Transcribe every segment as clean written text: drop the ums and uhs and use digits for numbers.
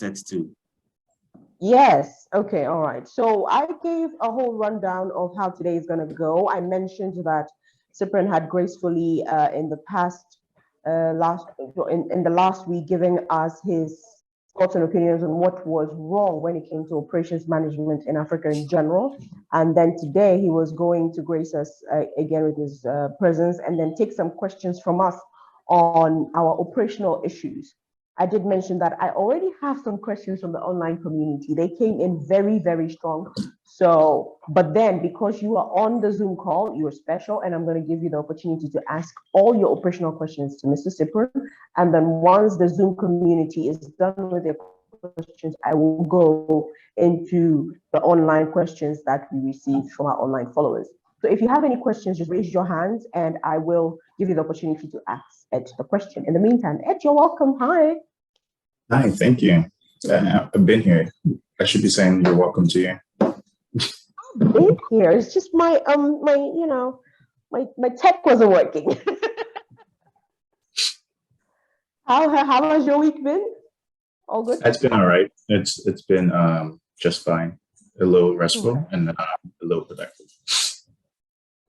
set to. Yes. Okay. All right. So I gave a whole rundown of how today is going to go. I mentioned that Cyprian had gracefully in the past in the last week giving us his thoughts and opinions on what was wrong when it came to operations management in Africa in general. And then today he was going to grace us again with his presence and then take some questions from us on our operational issues. I did mention that I already have some questions from the online community. They came in very, very strong. So, but then because you are on the Zoom call, you're special, and I'm going to give you the opportunity to ask all your operational questions to Mr. Cyprian. And then once the Zoom community is done with their questions, I will go into the online questions that we received from our online followers. So if you have any questions, just raise your hands and I will give you the opportunity to ask Ed the question. In the meantime, Ed, you're welcome. Hi. Hi, thank you. I've been here. I should be saying you're welcome to you. I've been here. It's just my my tech wasn't working. How has your week been? All good? It's been all right. It's been just fine. A little restful and a little productive.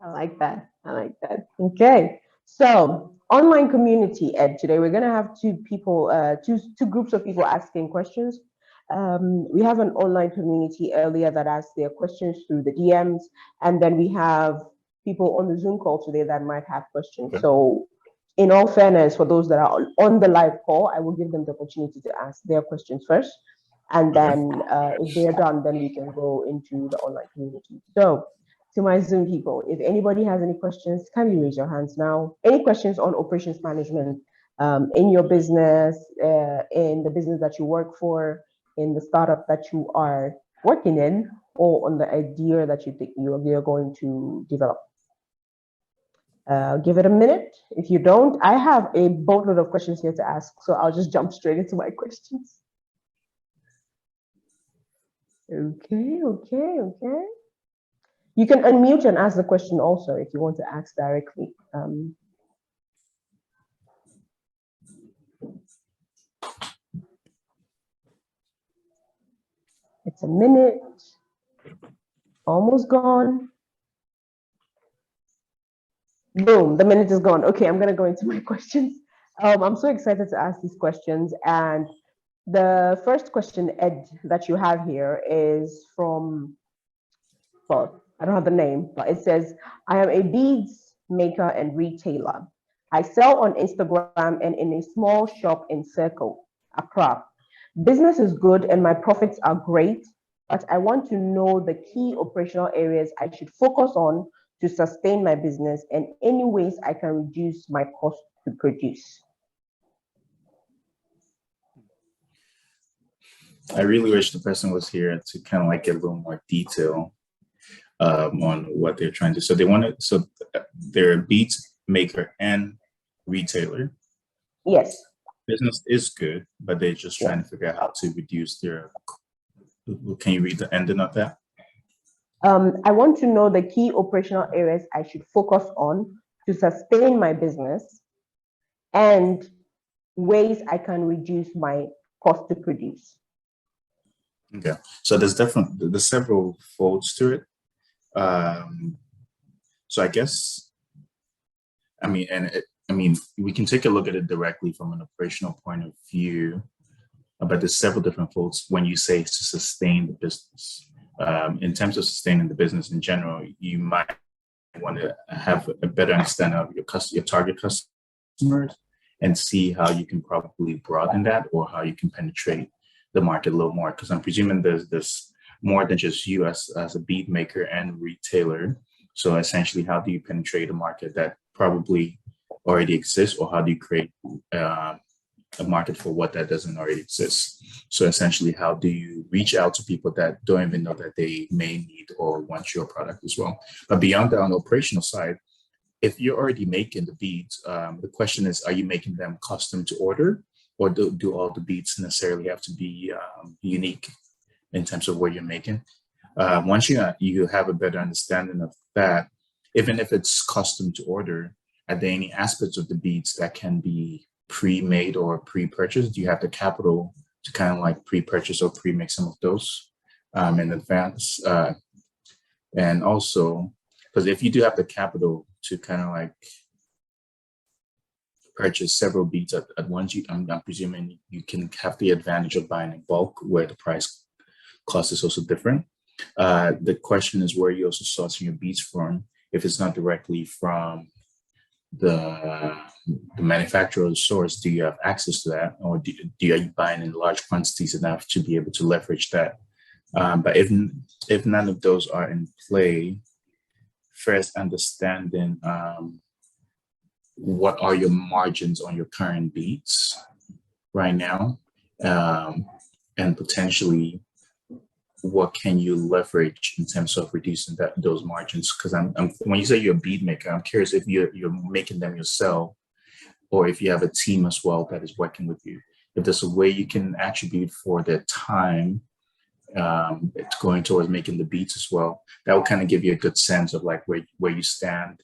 I like that. I like that. Okay. So online community, Ed, today we're gonna have two groups of people asking questions. We have an online community earlier that asked their questions through the DMs, and then we have people on the Zoom call today that might have questions. Okay. So in all fairness, for those that are on the live call, I will give them the opportunity to ask their questions first. And then if they're done, then we can go into the online community. So to my Zoom people, if anybody has any questions, can you raise your hands now? Any questions on operations management in your business, in the business that you work for, in the startup that you are working in, or on the idea that you think you're going to develop? Give it a minute. If you don't, I have a boatload of questions here to ask, so I'll just jump straight into my questions. Okay. You can unmute and ask the question also if you want to ask directly. It's a minute, almost gone. Boom, the minute is gone. Okay, I'm gonna go into my questions. I'm so excited to ask these questions. And the first question, Ed, that you have here is from, well, I don't have the name, but it says, I am a beads maker and retailer. I sell on Instagram and in a small shop in Circle, Accra. Business is good and my profits are great, but I want to know the key operational areas I should focus on to sustain my business and any ways I can reduce my cost to produce. I really wish the person was here to kind of like get a little more detail on what they're trying to. So they want to. So they're a beads maker and retailer. Yes. Business is good, but they're just trying to figure out how to reduce their. Can you read the ending of that? I want to know the key operational areas I should focus on to sustain my business and ways I can reduce my cost to produce. Okay, so there's several folds to it. So I guess, I mean, we can take a look at it directly from an operational point of view, but there's several different folds when you say to sustain the business. In terms of sustaining the business in general, you might want to have a better understanding of your target customers and see how you can probably broaden that or how you can penetrate the market a little more. Because I'm presuming there's more than just you as a bead maker and retailer. So essentially, how do you penetrate a market that probably already exists, or how do you create a market for what that doesn't already exist? So essentially, how do you reach out to people that don't even know that they may need or want your product as well? But beyond that, on the operational side, if you're already making the beads, the question is, are you making them custom to order, or do all the beads necessarily have to be unique in terms of what you're making? Once you have a better understanding of that, even if it's custom to order, are there any aspects of the beads that can be pre-made or pre-purchased? Do you have the capital to kind of like pre-purchase or pre-make some of those in advance. And also, because if you do have the capital to kind of like purchase several beats at once, I'm presuming you can have the advantage of buying in bulk where the price cost is also different. The question is where you also sourcing your beats from. If it's not directly from the manufacturer or the source, do you have access to that, or are you buying in large quantities enough to be able to leverage that? But if none of those are in play, first understanding what are your margins on your current beats right now, and potentially what can you leverage in terms of reducing those margins? Because when you say you're a bead maker, I'm curious if you're making them yourself, or if you have a team as well that is working with you. If there's a way you can attribute for their time it's going towards making the beats as well, that will kind of give you a good sense of like where you stand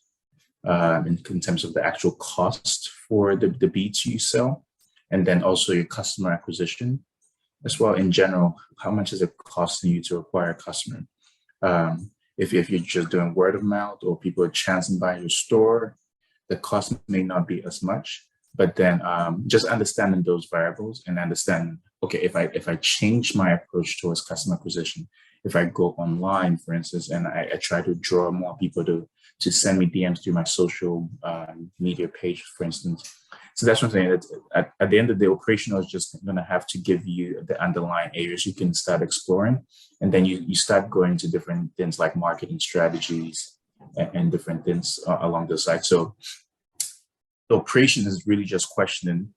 in terms of the actual cost for the beats you sell, and then also your customer acquisition as well. In general, how much is it costing you to acquire a customer? If you're just doing word of mouth or people are chancing by your store, the cost may not be as much. But then just understanding those variables and understand, okay, if I change my approach towards customer acquisition, if I go online, for instance, and I try to draw more people to send me DMs through my social media page, for instance. So that's what I'm saying. At the end of the day, operational is just going to have to give you the underlying areas you can start exploring. And then you start going to different things like marketing strategies and different things along the side. So the operation is really just questioning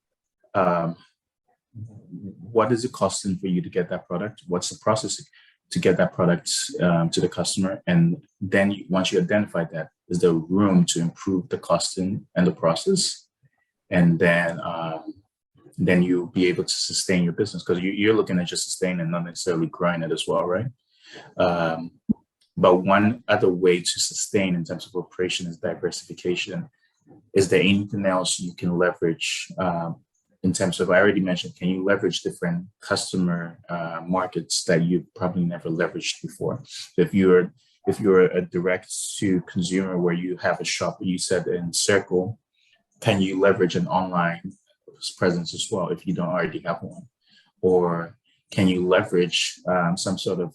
what is it costing for you to get that product? What's the process to get that product to the customer? And then once you identify that, is there room to improve the costing and the process? And then you'll be able to sustain your business, because you're looking at just sustaining and not necessarily growing it as well, right? But one other way to sustain in terms of operation is diversification. Is there anything else you can leverage in terms of, I already mentioned, can you leverage different customer markets that you probably never leveraged before? If you're a direct to consumer where you have a shop, you said in Circle, can you leverage an online presence as well if you don't already have one? Or can you leverage some sort of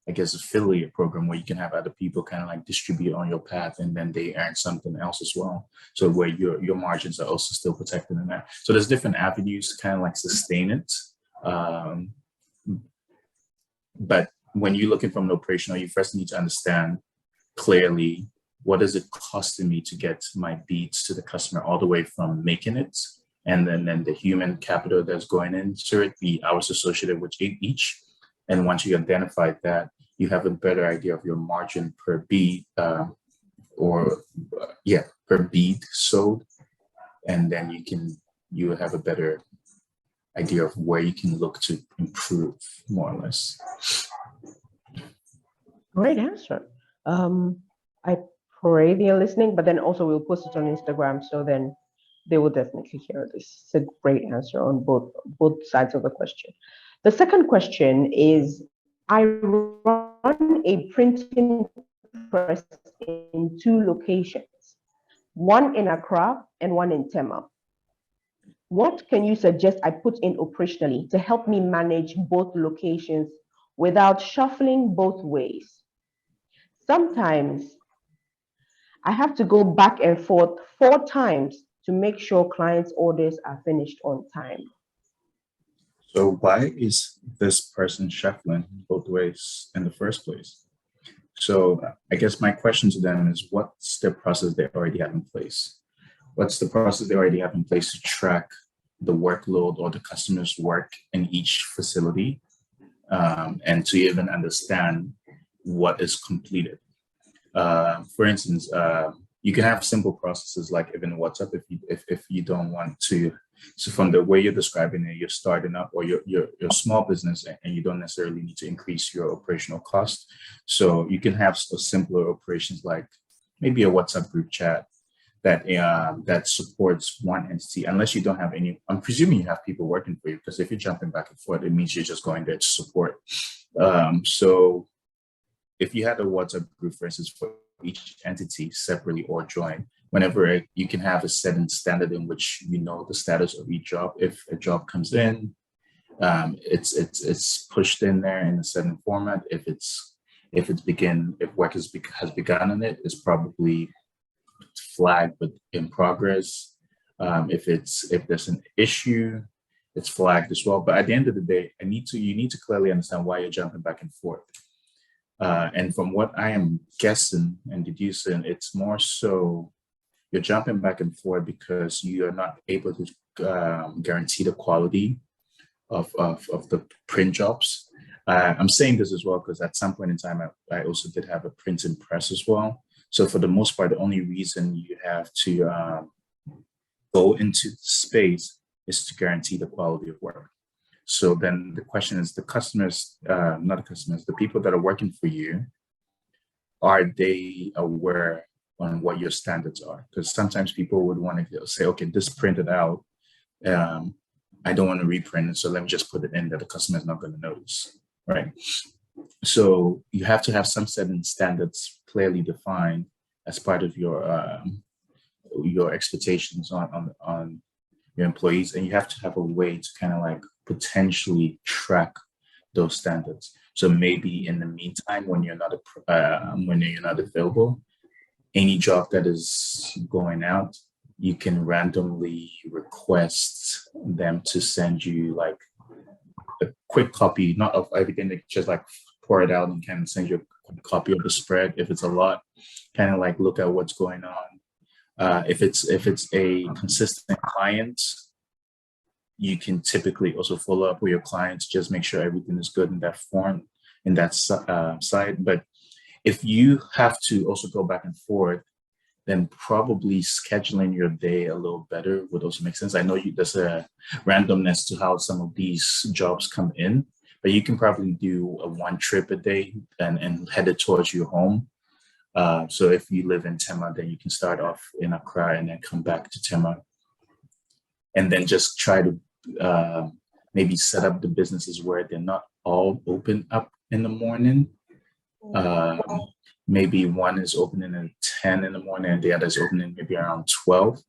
I guess affiliate program where you can have other people kind of like distribute on your path, and then they earn something else as well. So where your margins are also still protected in that. So there's different avenues to kind of like sustain it. But when you're looking from an operational, you first need to understand clearly, what is it costing me to get my beats to the customer all the way from making it, and then the human capital that's going into it, the hours associated with each. And once you identify that, you have a better idea of your margin per bead, per bead sold, and then you have a better idea of where you can look to improve, more or less. Great answer. I pray they're listening, but then also we'll post it on Instagram, so then they will definitely hear this. It's a great answer on both sides of the question. The second question is, I run a printing press in 2 locations, one in Accra and one in Tema. What can you suggest I put in operationally to help me manage both locations without shuffling both ways? Sometimes I have to go back and forth 4 times to make sure clients' orders are finished on time. So why is this person shuffling both ways in the first place? So I guess my question to them is, what's the process they already have in place? What's the process they already have in place to track the workload or the customer's work in each facility, and to even understand what is completed? For instance, you can have simple processes like even WhatsApp if you don't want to. So from the way you're describing it, you're starting up, or you're a small business and you don't necessarily need to increase your operational cost. So you can have simpler operations like maybe a WhatsApp group chat that supports one entity, unless you don't have any. I'm presuming you have people working for you, because if you're jumping back and forth, it means you're just going there to support. So if you had a WhatsApp group, for instance, for each entity separately or joint, whenever you can have a set standard in which you know the status of each job. If a job comes in, it's pushed in there in a certain format. If work has begun on it, it's probably flagged but in progress. If there's an issue, it's flagged as well. But at the end of the day, you need to clearly understand why you're jumping back and forth. And from what I am guessing and deducing, it's more so you're jumping back and forth because you are not able to guarantee the quality of the print jobs. I'm saying this as well because at some point in time, I also did have a printing press as well. So for the most part, the only reason you have to go into the space is to guarantee the quality of work. So then the question is, the customers, not the customers, the people that are working for you, are they aware on what your standards are? Because sometimes people would want to say, okay, this printed out, I don't want to reprint it, so let me just put it in that the customer is not going to notice, right? So you have to have some certain standards clearly defined as part of your expectations on your employees, and you have to have a way to kind of like potentially track those standards. So maybe in the meantime, when you're not available, any job that is going out, you can randomly request them to send you like a quick copy, not of everything, they just like pour it out and kind of send you a quick copy of the spread. If it's a lot, kind of like look at what's going on. If it's a consistent client, you can typically also follow up with your clients, just make sure everything is good in that form, in that side. But if you have to also go back and forth, then probably scheduling your day a little better would also make sense. I know there's a randomness to how some of these jobs come in, but you can probably do a one trip a day and head it towards your home. So if you live in Tema, then you can start off in Accra and then come back to Tema, and then just try to maybe set up the businesses where they're not all open up in the morning. Maybe one is opening at 10 in the morning and the other is opening maybe around 12.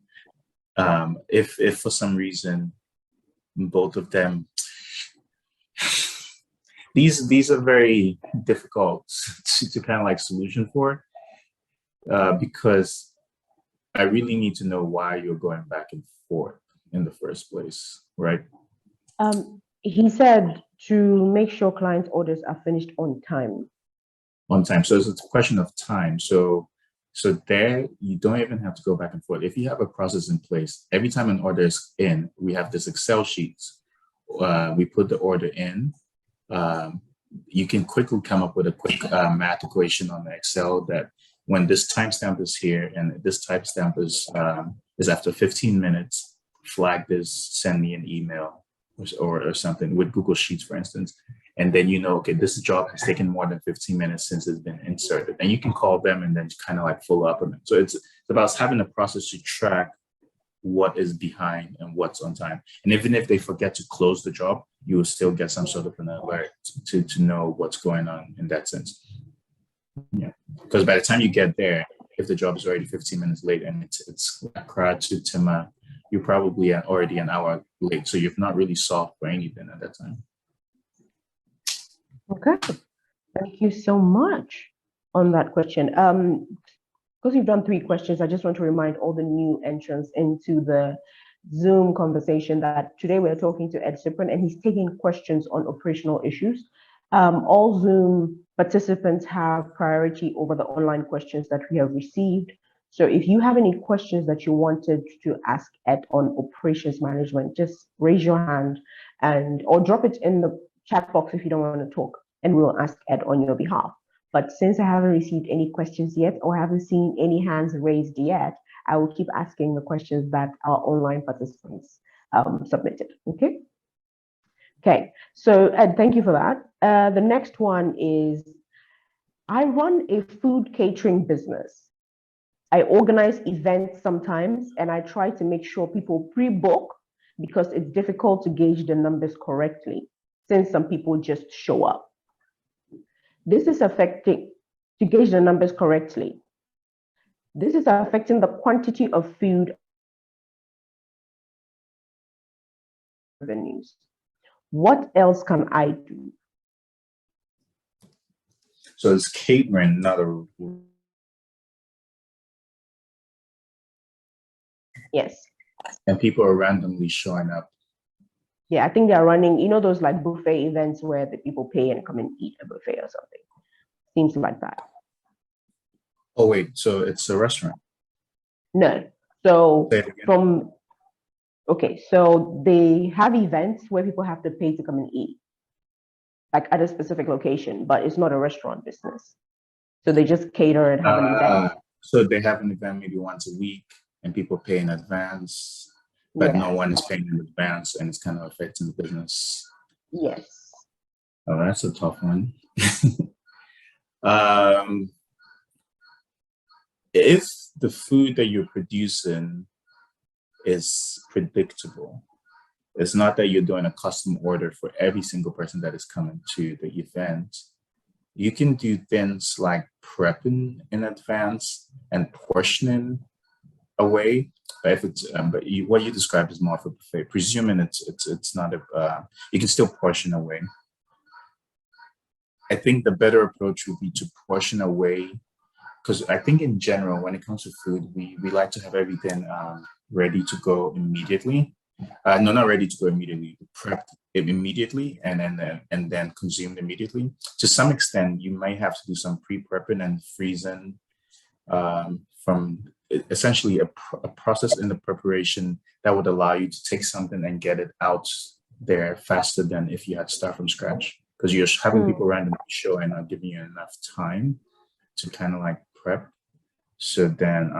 If for some reason both of them, these are very difficult to kind of like solution for, because I really need to know why you're going back and forth in the first place, right? He said to make sure clients' orders are finished on time. On time. So it's a question of time. So there, you don't even have to go back and forth. If you have a process in place, every time an order is in, we have this Excel sheets. We put the order in. You can quickly come up with a quick math equation on the Excel that when this timestamp is here and this timestamp is after 15 minutes, flag this, send me an email or something with Google Sheets, for instance. And then you know, okay, this job has taken more than 15 minutes since it's been inserted. And you can call them and then kind of like follow up on it. So it's about having a process to track what is behind and what's on time. And even if they forget to close the job, you will still get some sort of an alert to know what's going on in that sense. Yeah, because by the time you get there, if the job is already 15 minutes late and it's Accra to Tema, you're probably already an hour late. So you've not really solved for anything at that time. Okay, thank you so much on that question. Because you've done 3 questions, I just want to remind all the new entrants into the Zoom conversation that today we're talking to ED Cyprian and he's taking questions on operational issues. All Zoom participants have priority over the online questions that we have received. So if you have any questions that you wanted to ask Ed on operations management, just raise your hand or drop it in the chat box if you don't want to talk, and we'll ask Ed on your behalf. But since I haven't received any questions yet or haven't seen any hands raised yet, I will keep asking the questions that our online participants submitted. Okay, so Ed, thank you for that. The next one is, I run a food catering business. I organize events sometimes, and I try to make sure people pre-book because it's difficult to gauge the numbers correctly since some people just show up. This is affecting, to gauge the numbers correctly, this is affecting the quantity of food revenues. What else can I do? So it's catering, not a. Yes. And people are randomly showing up. Yeah, I think they're running, you know, those like buffet events where the people pay and come and eat a buffet or something. Seems like that. Oh, wait, so it's a restaurant? No. So Say it again. from, okay, so they have events where people have to pay to come and eat, like at a specific location, but it's not a restaurant business. So they just cater and have an event. So they have an event maybe once a week and people pay in advance, but no Yeah. one is paying in advance and it's kind of affecting the business. Yes. Oh, that's a tough one. If the food that you're producing is predictable, it's not that you're doing a custom order for every single person that is coming to the event. You can do things like prepping in advance and portioning away. But if it's what you described is more of a buffet, presuming it's not a you can still portion away. I think the better approach would be to portion away, because I think in general, when it comes to food, we like to have everything ready to go immediately. No, not ready to go immediately, prepped immediately and then consumed immediately. To some extent, you might have to do some pre-prepping and freezing from essentially a process in the preparation that would allow you to take something and get it out there faster than if you had to start from scratch, because you're having people randomly show and not giving you enough time to kind of like prep. So then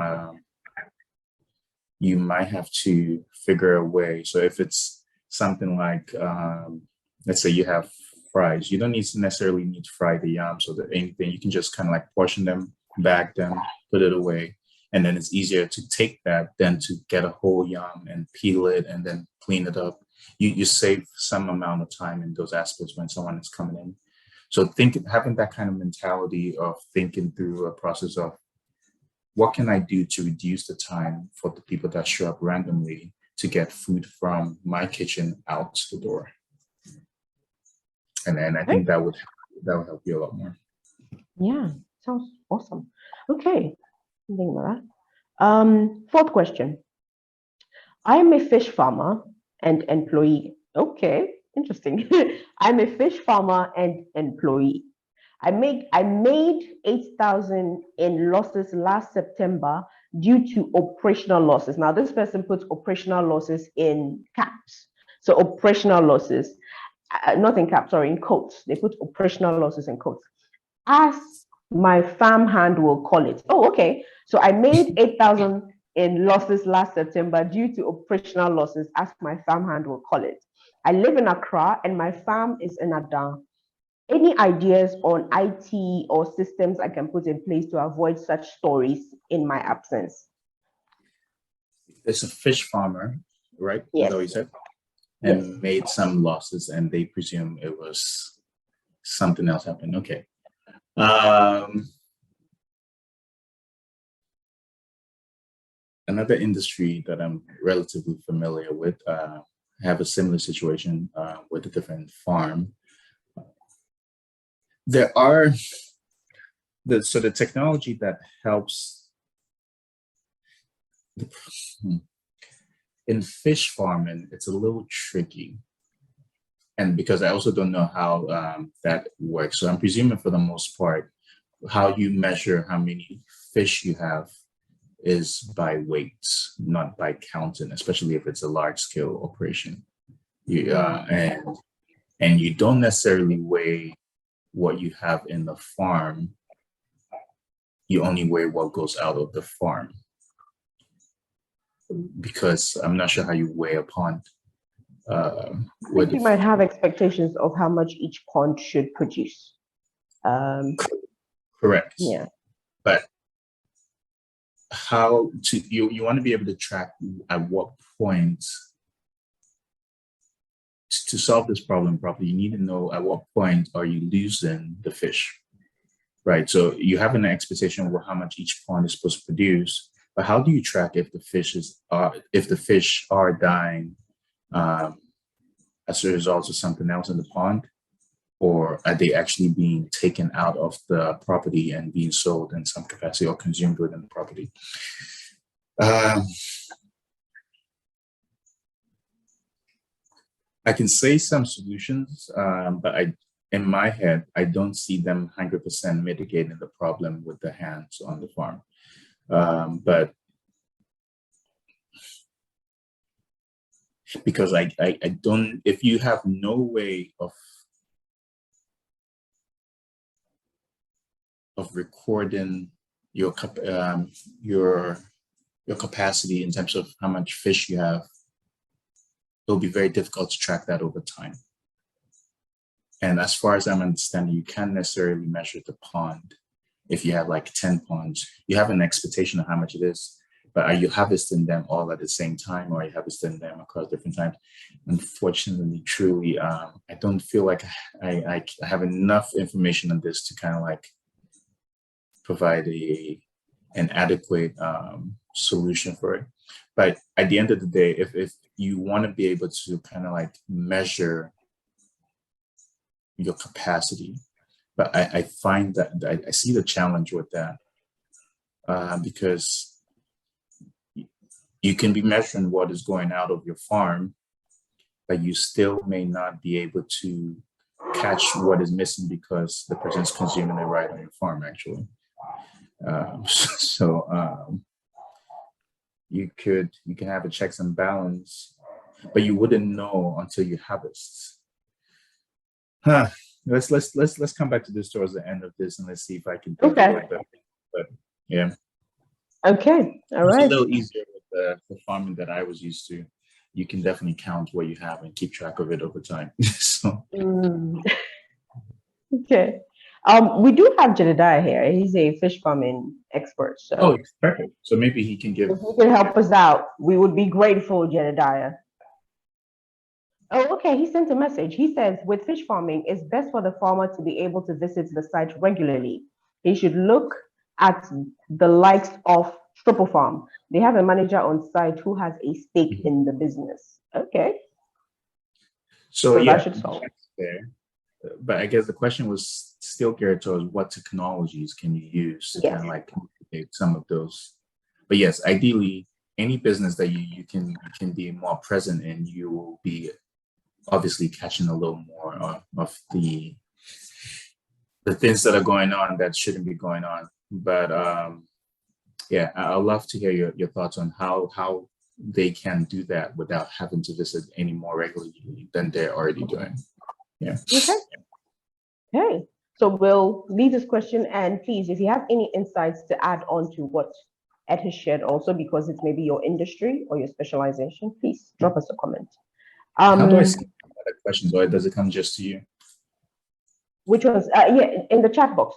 you might have to figure a way. So if it's something like, let's say you have fries, you don't necessarily need to fry the yams or anything. You can just kind of like portion them, bag them, put it away. And then it's easier to take that than to get a whole yam and peel it and then clean it up. You save some amount of time in those aspects when someone is coming in. So having that kind of mentality of thinking through a process of what can I do to reduce the time for the people that show up randomly to get food from my kitchen out the door. And then I think that would help you a lot more. Yeah, sounds awesome. Okay, thinking about that. Fourth question. I'm a fish farmer and employee. Okay, interesting. I'm a fish farmer and employee. I made 8,000 in losses last September due to operational losses. Now, this person puts operational losses in caps. So operational losses, not in caps, sorry, in quotes. They put operational losses in quotes. As my farm hand will call it. Oh, okay. So I made 8,000 in losses last September due to operational losses, as my farm hand will call it. I live in Accra and my farm is in Adan. Any ideas on IT or systems I can put in place to avoid such stories in my absence? It's a fish farmer, right? Yes. Is that what you said? And yes. Made some losses, and they presume it was something else happened. Okay. Another industry that I'm relatively familiar with, have a similar situation with a different farm. There are the technology that helps in fish farming. It's a little tricky, and because I also don't know how that works. So I'm presuming for the most part, how you measure how many fish you have is by weights, not by counting, especially if it's a large scale operation. And you don't necessarily weigh what you have in the farm. You only weigh what goes out of the farm, because I'm not sure how you weigh a pond. You might have expectations of how much each pond should produce. Correct. Yeah. But how to you want to be able to track at what point to solve this problem properly. You need to know at what point are you losing the fish, right? So you have an expectation of how much each pond is supposed to produce, but how do you track if the fish are dying as a result of something else in the pond, or are they actually being taken out of the property and being sold in some capacity or consumed within the property? I can say some solutions, but in my head, I don't see them 100% mitigating the problem with the hands on the farm. But because I don't, if you have no way of recording your capacity in terms of how much fish you have, it'll be very difficult to track that over time. And as far as I'm understanding, you can't necessarily measure the pond. If you have like 10 ponds, you have an expectation of how much it is, but are you harvesting them all at the same time, or are you harvesting them across different times? Unfortunately, truly, I don't feel like I have enough information on this to kind of like provide an adequate solution for it. But at the end of the day, if you want to be able to kind of like measure your capacity, but I find that I see the challenge with that because you can be measuring what is going out of your farm, but you still may not be able to catch what is missing because the person's consuming it right on your farm, actually. You can have a checks and balance, but you wouldn't know until you harvest. Let's come back to this towards the end of this, and let's see if I can think of it better. But yeah. Okay. All right. It's a little easier with the farming that I was used to. You can definitely count what you have and keep track of it over time. So. Okay. We do have Jedediah here. He's a fish farming expert. So. Oh, perfect. So maybe he can give. If he can help us out, we would be grateful, Jedediah. Oh, okay. He sent a message. He says, with fish farming, it's best for the farmer to be able to visit the site regularly. He should look at the likes of Triple Farm. They have a manager on site who has a stake in the business. Okay. So yeah, that should solve. There. But I guess the question was still geared towards what technologies can you use to kind of like communicate some of those. But yes, ideally, any business that you can be more present in, you will be obviously catching a little more of the things that are going on that shouldn't be going on. But yeah, I'd love to hear your thoughts on how they can do that without having to visit any more regularly than they're already doing. Yeah. Okay. So we'll leave this question, and please, if you have any insights to add on to what Ed has shared also, because it's maybe your industry or your specialization, please drop us a comment. How do I send other questions, or does it come just to you? Which ones? Yeah, in the chat box.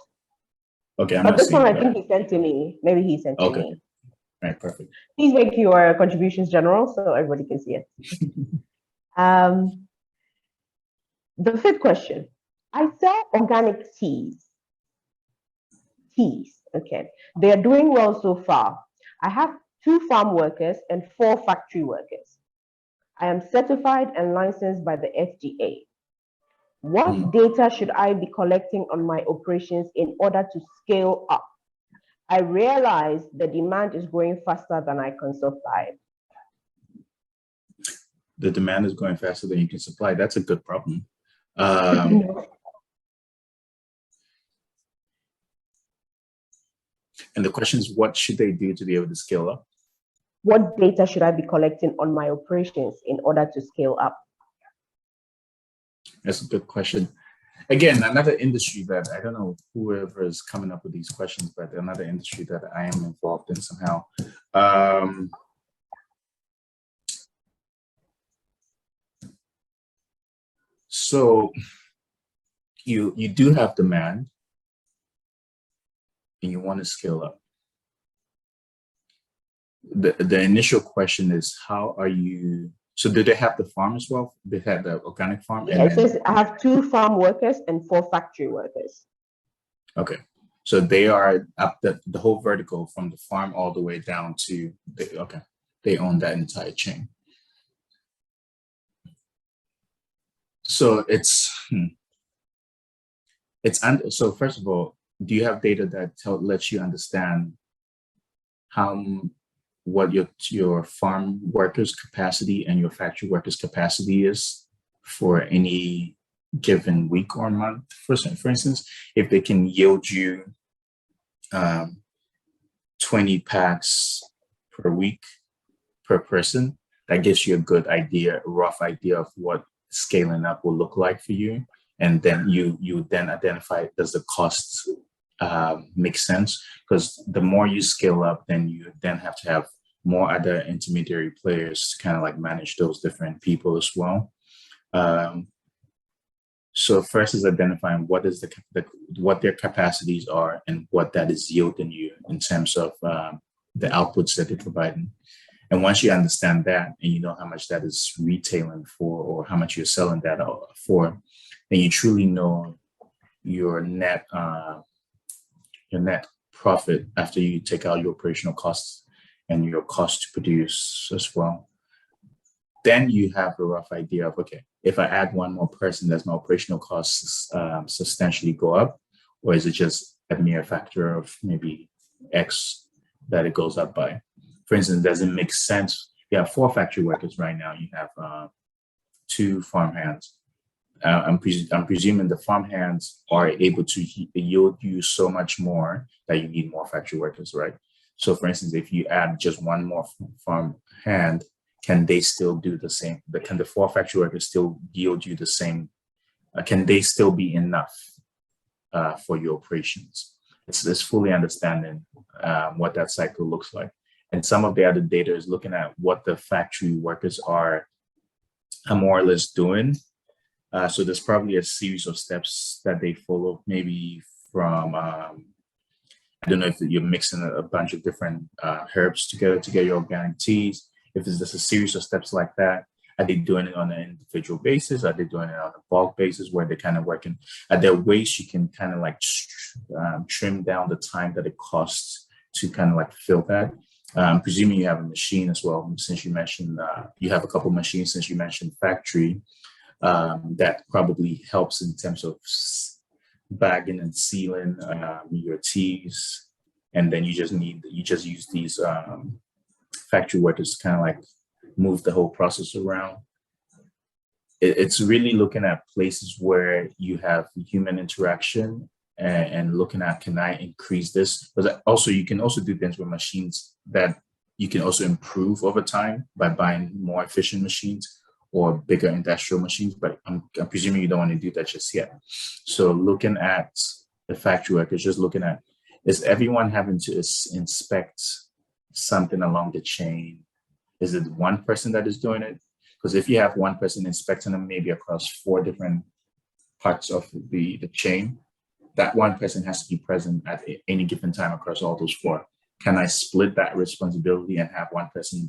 Okay, but this one I think he sent to me. Maybe he sent to me. All right, perfect. Please make your contributions general so everybody can see it. The fifth question. I sell organic teas. Okay. They are doing well so far. I have 2 farm workers and 4 factory workers. I am certified and licensed by the FDA. What data should I be collecting on my operations in order to scale up? I realize the demand is growing faster than I can supply. The demand is growing faster than you can supply. That's a good problem. And the question is, what should they do to be able to scale up? What data should I be collecting on my operations in order to scale up? That's a good question. Again, another industry that I don't know whoever is coming up with these questions, but another industry that I am involved in somehow. So you do have demand and you want to scale up. the initial question is, how are you? So did they have the farm as well? They had the organic farm, Yeah, and it then says I have 2 farm workers and 4 factory workers. okay, so they are up the whole vertical from the farm all the way down to okay, they own that entire chain. So so first of all, do you have data that lets you understand how what your farm workers capacity and your factory workers capacity is for any given week or month? For instance, if they can yield you 20 packs per week per person, that gives you a good idea, a rough idea of what scaling up will look like for you. And then you then identify, does the cost make sense? Because the more you scale up, then you then have to have more other intermediary players to kind of like manage those different people as well. So first is identifying what is what their capacities are and what that is yielding you in terms of the outputs that they're providing. And once you understand that and you know how much that is retailing for or how much you're selling that for, then you truly know your net profit after you take out your operational costs and your cost to produce as well. Then you have a rough idea of, okay, if I add one more person, does my operational costs substantially go up? Or is it just a mere factor of maybe X that it goes up by? For instance, does it make sense? You have 4 factory workers right now. You have 2 farm hands. I'm presuming the farm hands are able to yield you so much more that you need more factory workers, right? So for instance, if you add just one more farm hand, can they still do the same? Can the 4 factory workers still yield you the same? Can they still be enough for your operations? It's fully understanding what that cycle looks like. And some of the other data is looking at what the factory workers are more or less doing. So there's probably a series of steps that they follow, maybe from, I don't know if you're mixing a bunch of different herbs together to get your organic teas. If it's just a series of steps like that, are they doing it on an individual basis? Are they doing it on a bulk basis where they're kind of working? Are there ways you can kind of like trim down the time that it costs to kind of like fill that? I'm presuming you have a machine as well, since you mentioned you have a couple of machines, since you mentioned factory, that probably helps in terms of bagging and sealing your teas. And then you just use these factory workers to kind of like move the whole process around. It's really looking at places where you have human interaction and looking at, can I increase this? But also you can also do things with machines that you can also improve over time by buying more efficient machines or bigger industrial machines, but I'm presuming you don't want to do that just yet. So looking at the factory workers, just looking at, is everyone having to inspect something along the chain? Is it one person that is doing it? Because if you have one person inspecting them maybe across 4 different parts of the chain, that one person has to be present at any given time across all those 4. Can I split that responsibility and have one person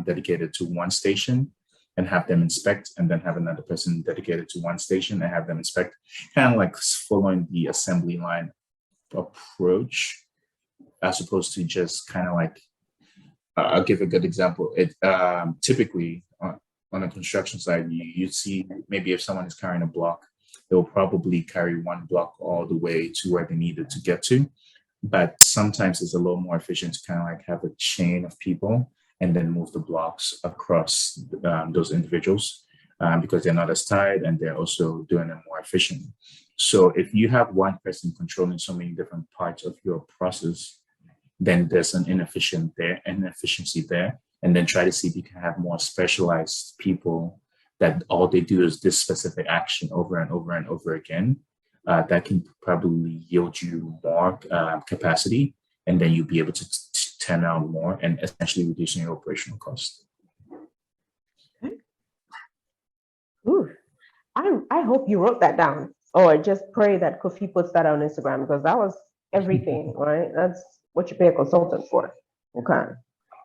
dedicated to one station and have them inspect, and then have another person dedicated to one station and have them inspect, kind of like following the assembly line approach, as opposed to just kind of like, I'll give a good example. It typically on a construction site, you'd see maybe if someone is carrying a block, they'll probably carry one block all the way to where they needed to get to. But sometimes it's a little more efficient to kind of like have a chain of people and then move the blocks across those individuals because they're not as tired and they're also doing it more efficiently. So if you have one person controlling so many different parts of your process, then there's an inefficiency there. And then try to see if you can have more specialized people that all they do is this specific action over and over and over again. That can probably yield you more capacity, and then you'll be able to turn out more and essentially reducing your operational costs. Okay. Ooh, I hope you wrote that down, or just pray that Kofi puts that on Instagram, because that was everything, right? That's what you pay a consultant for. Okay.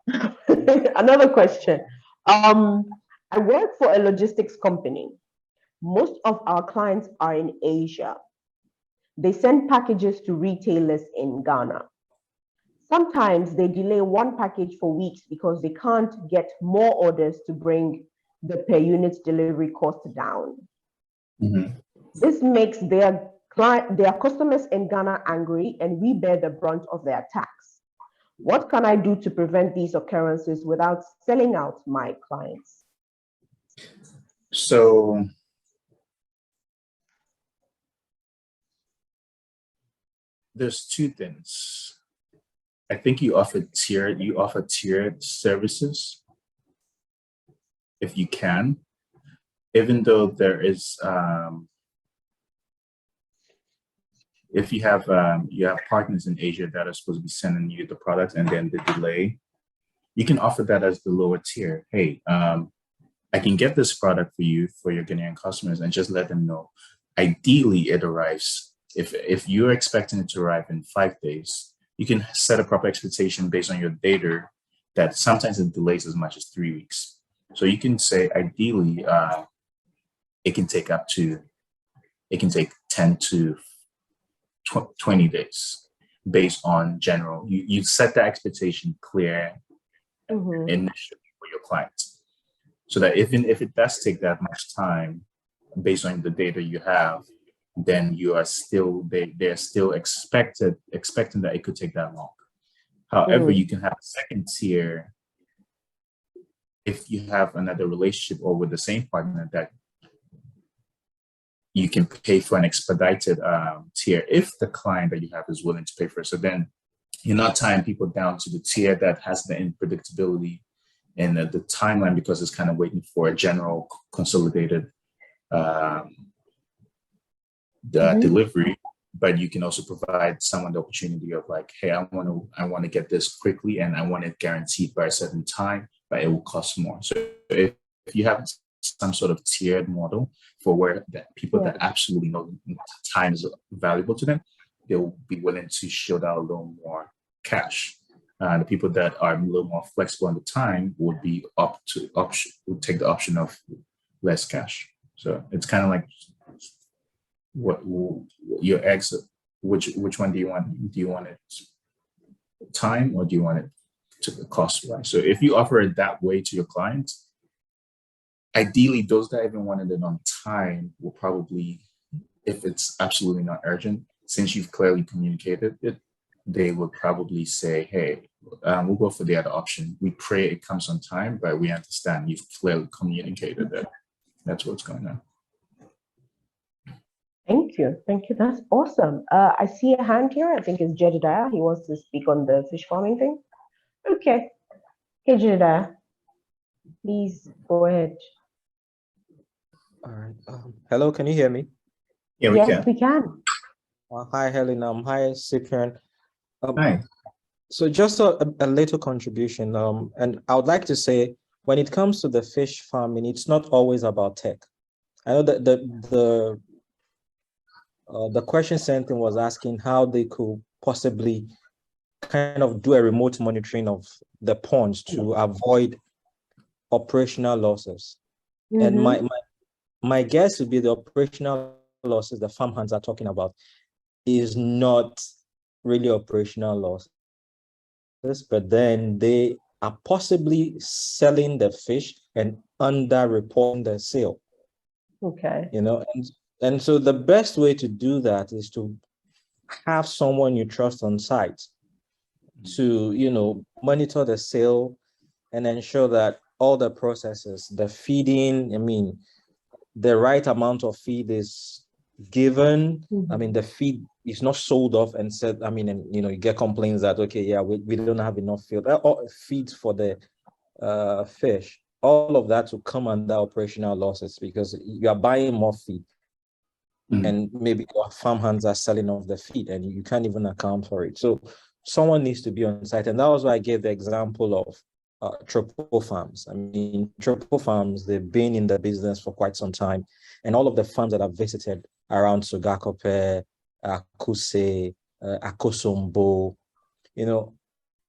Another question. I work for a logistics company. Most of our clients are in Asia. They send packages to retailers in Ghana. Sometimes they delay one package for weeks because they can't get more orders to bring the per unit delivery cost down. Mhm. This makes their customers in Ghana angry, and we bear the brunt of their tax. What can I do to prevent these occurrences without selling out my clients? So there's two things. I think you offer tiered services if you can, even though there is if you have partners in Asia that are supposed to be sending you the product and then the delay, you can offer that as the lower tier. Hey, I can get this product for you for your Ghanaian customers, and just let them know. Ideally, it arrives if you're expecting it to arrive in 5 days. You can set a proper expectation based on your data that sometimes it delays as much as 3 weeks. So you can say ideally, it can take 10 to 20 days based on general. You set the expectation clear initially for your clients, so that even if it does take that much time based on the data you have, then you are still they're still expecting that it could take that long. However, you can have a second tier if you have another relationship or with the same partner that you can pay for an expedited tier if the client that you have is willing to pay for it. So then you're not tying people down to the tier that has the unpredictability and the timeline, because it's kind of waiting for a general consolidated delivery. But you can also provide someone the opportunity of like, hey, I want to get this quickly and I want it guaranteed by a certain time, but it will cost more. So if you have some sort of tiered model for where that people that absolutely know time is valuable to them, they will be willing to shield out a little more cash. The people that are a little more flexible on the time would be would take the option of less cash. So it's kind of like what your exit. Which one do you want? Do you want it time or do you want it to the cost wise? So if you offer it that way to your clients, ideally those that even wanted it on time will probably, if it's absolutely not urgent, since you've clearly communicated it, they would probably say, hey, we'll go for the other option. We pray it comes on time, but we understand you've clearly communicated that that's what's going on. Thank you. Thank you. That's awesome. I see a hand here. I think it's Jedediah. He wants to speak on the fish farming thing. Okay. Hey, Jedediah. Please go ahead. All right. Hello, can you hear me? Yeah, we can. Hi, Helen. Hi, Cyprian. Hi. So just a little contribution. And I would like to say, when it comes to the fish farming, it's not always about tech. I know that the question sent in was asking how they could possibly kind of do a remote monitoring of the ponds to avoid operational losses. And my guess would be the operational losses the farm hands are talking about is not really operational losses, but then they are possibly selling the fish and under-reporting the sale. Okay. You know, and so the best way to do that is to have someone you trust on site to, you know, monitor the sale and ensure that all the processes, the feeding, I mean, the right amount of feed is given. I mean, the feed is not sold off and said, I mean, and you know, you get complaints that, okay, yeah, we don't have enough feed for the fish. All of that will come under operational losses because you are buying more feed. And maybe your farm hands are selling off the feed and you can't even account for it. So someone needs to be on site. And that was why I gave the example of tropical farms. I mean, tropical farms, they've been in the business for quite some time. And all of the farms that I've visited around Sugakope, Akuse, Akosombo, you know,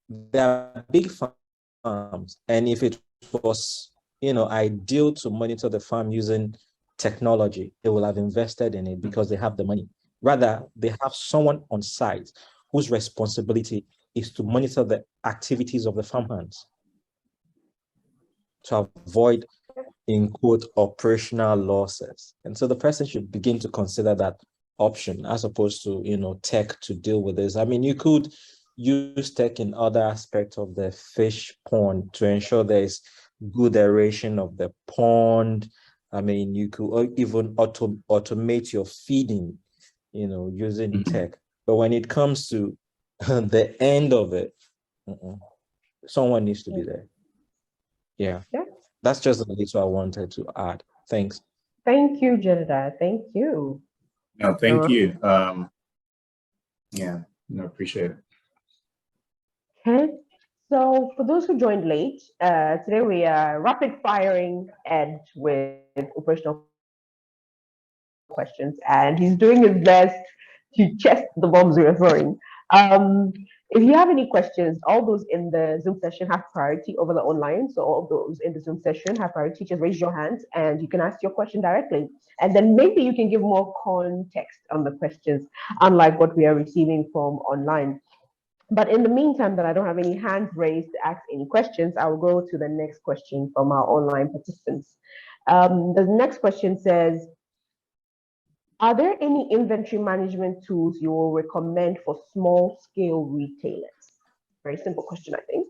they're big farms farms. And if it was, ideal to monitor the farm using technology, they will have invested in it because they have the money. Rather, they have someone on site whose responsibility is to monitor the activities of the farmhands to avoid, in quote, operational losses. And so the person should begin to consider that option as opposed to, tech to deal with this. I mean, you could use tech in other aspects of the fish pond to ensure there is good aeration of the pond. I mean, you could even automate your feeding, using tech. But when it comes to the end of it, someone needs to be there. Yeah. That's just the little I wanted to add. Thanks. Thank you, Jedediah. Thank you. No, thank you. Yeah, no, appreciate it. Okay. So for those who joined late, today we are rapid firing Ed with operational questions, and he's doing his best to chest the bombs we're throwing. If you have any questions, all those in the Zoom session have priority over the online. So all those in the Zoom session have priority. Just raise your hands and you can ask your question directly. And then maybe you can give more context on the questions, unlike what we are receiving from online. But in the meantime, that I don't have any hands raised to ask any questions, I will go to the next question from our online participants. The next question says, are there any inventory management tools you will recommend for small scale retailers? Very simple question, I think.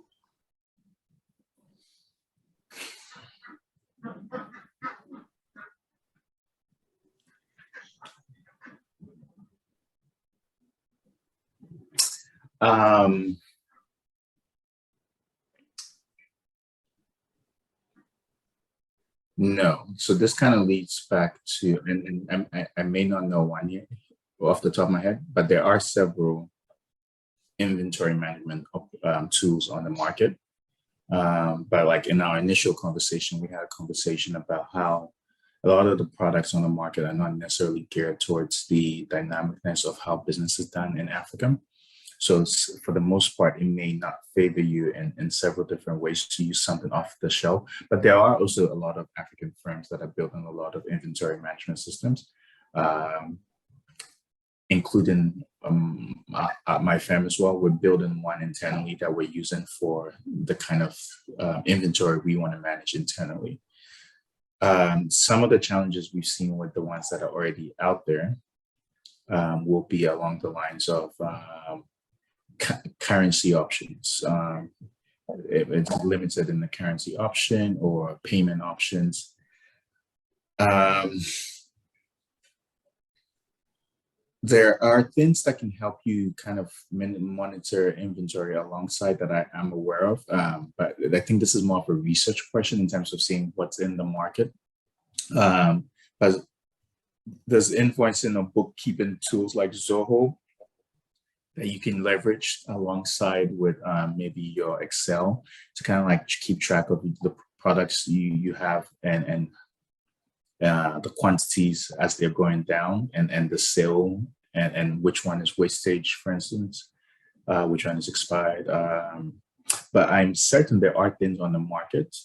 No. So this kind of leads back to, and I may not know one yet off the top of my head, but there are several inventory management tools on the market. But like in our initial conversation, we had a conversation about how a lot of the products on the market are not necessarily geared towards the dynamicness of how business is done in Africa. So for the most part, it may not favor you in several different ways to use something off the shelf. But there are also a lot of African firms that are building a lot of inventory management systems, including my firm as well. We're building one internally that we're using for the kind of inventory we want to manage internally. Some of the challenges we've seen with the ones that are already out there will be along the lines of currency options. It's limited in the currency option or payment options. There are things that can help you kind of monitor inventory alongside that I am aware of, but I think this is more of a research question in terms of seeing what's in the market. But there's invoicing or bookkeeping tools like Zoho that you can leverage alongside with maybe your Excel to kind of like keep track of the products you have and the quantities as they're going down and the sale and which one is wastage, for instance, which one is expired. But I'm certain there are things on the market.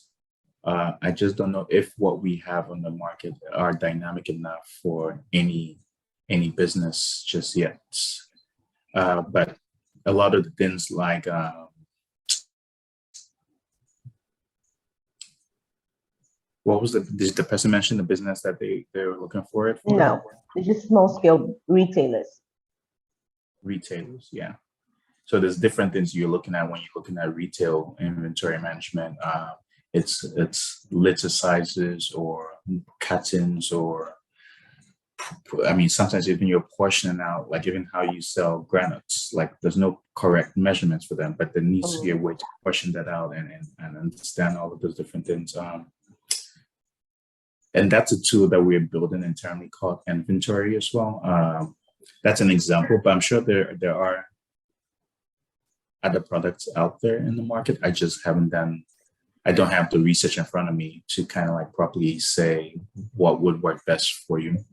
I just don't know if what we have on the market are dynamic enough for any business just yet. But a lot of the things like what was did the person mention the business that they were looking for it for? No, it's just small scale retailers. Retailers, yeah. So there's different things you're looking at when you're looking at retail inventory management. It's litter sizes or cartons or, I mean, sometimes even you're portioning out, like even how you sell granites, like there's no correct measurements for them, but there needs to be a way to portion that out and understand all of those different things. And that's a tool that we're building internally called inventory as well. That's an example, but I'm sure there are other products out there in the market. I just I don't have the research in front of me to kind of like properly say what would work best for you.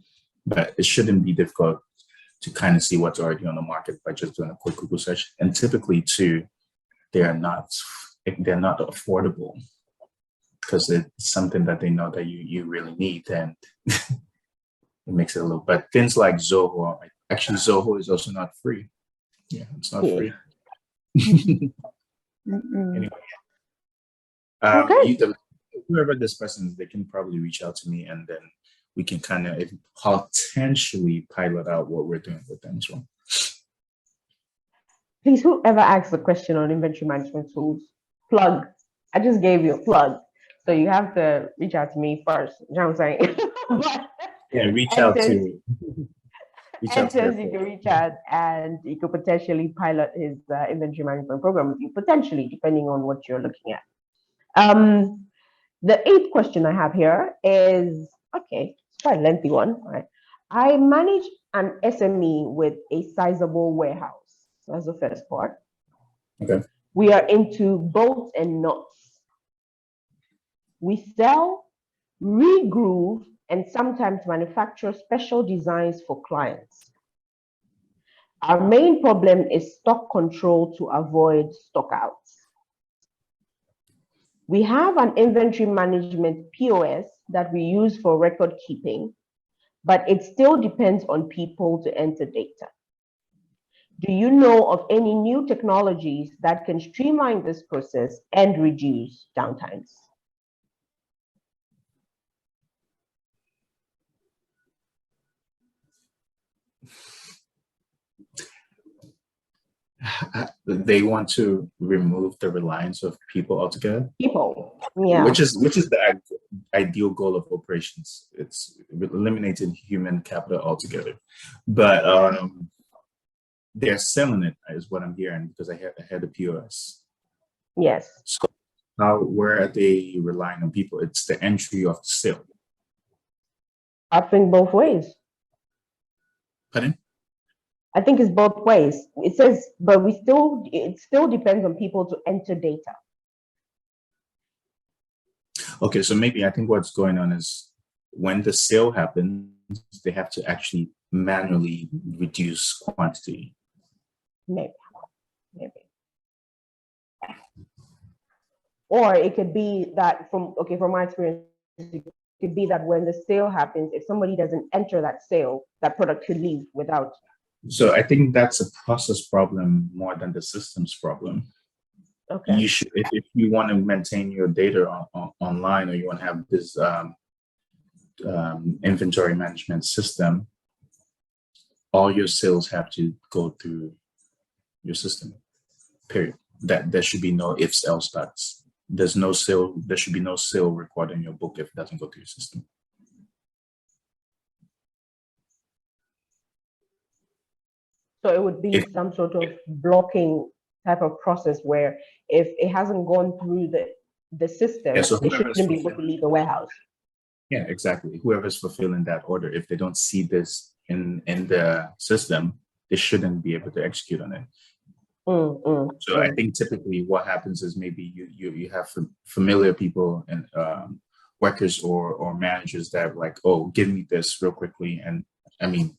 But it shouldn't be difficult to kind of see what's already on the market by just doing a quick Google search. And typically too, they are not if they're not affordable because it's something that they know that you really need, and it makes it a little. But things like Zoho, actually Zoho is also not free. Yeah, it's not free. Anyway, Okay. whoever this person is, they can probably reach out to me, and then we can kind of potentially pilot out what we're doing with them as well. Please, whoever asks a question on inventory management tools, plug. I just gave you a plug. So you have to reach out to me first. You know what I'm saying? But Yeah, reach out to you can reach out and you could potentially pilot his inventory management program with you, potentially, depending on what you're looking at. The 8th question I have here is, okay, it's quite a lengthy one. Right? I manage an SME with a sizable warehouse. So that's the first part. Okay. We are into bolts and nuts. We sell, regroove, and sometimes manufacture special designs for clients. Our main problem is stock control to avoid stockouts. We have an inventory management POS that we use for record keeping, but it still depends on people to enter data. Do you know of any new technologies that can streamline this process and reduce downtimes? They want to remove the reliance of people altogether. People, yeah. Which is the ideal goal of operations. It's eliminating human capital altogether. But they're selling it, is what I'm hearing, because I had the POS. Yes. So where are they relying on people? It's the entry of the sale. I think both ways. Pardon? I think it's both ways. It says, but it still depends on people to enter data. Okay, so maybe I think what's going on is when the sale happens, they have to actually manually reduce quantity. Maybe. Or it could be that from my experience, it could be that when the sale happens, if somebody doesn't enter that sale, that product could leave without. So I think that's a process problem more than the systems problem. Okay. You should, if you want to maintain your data online, or you want to have this inventory management system, all your sales have to go through your system. Period. That there should be no ifs, else, buts. There's no sale. There should be no sale recorded in your book if it doesn't go through your system. So it would be some sort of blocking type of process where if it hasn't gone through the system, it shouldn't be able to leave the warehouse. Yeah, exactly. Whoever's fulfilling that order, if they don't see this in the system, they shouldn't be able to execute on it. So I think typically what happens is maybe you have familiar people and workers or managers that are like, oh, give me this real quickly. And I mean,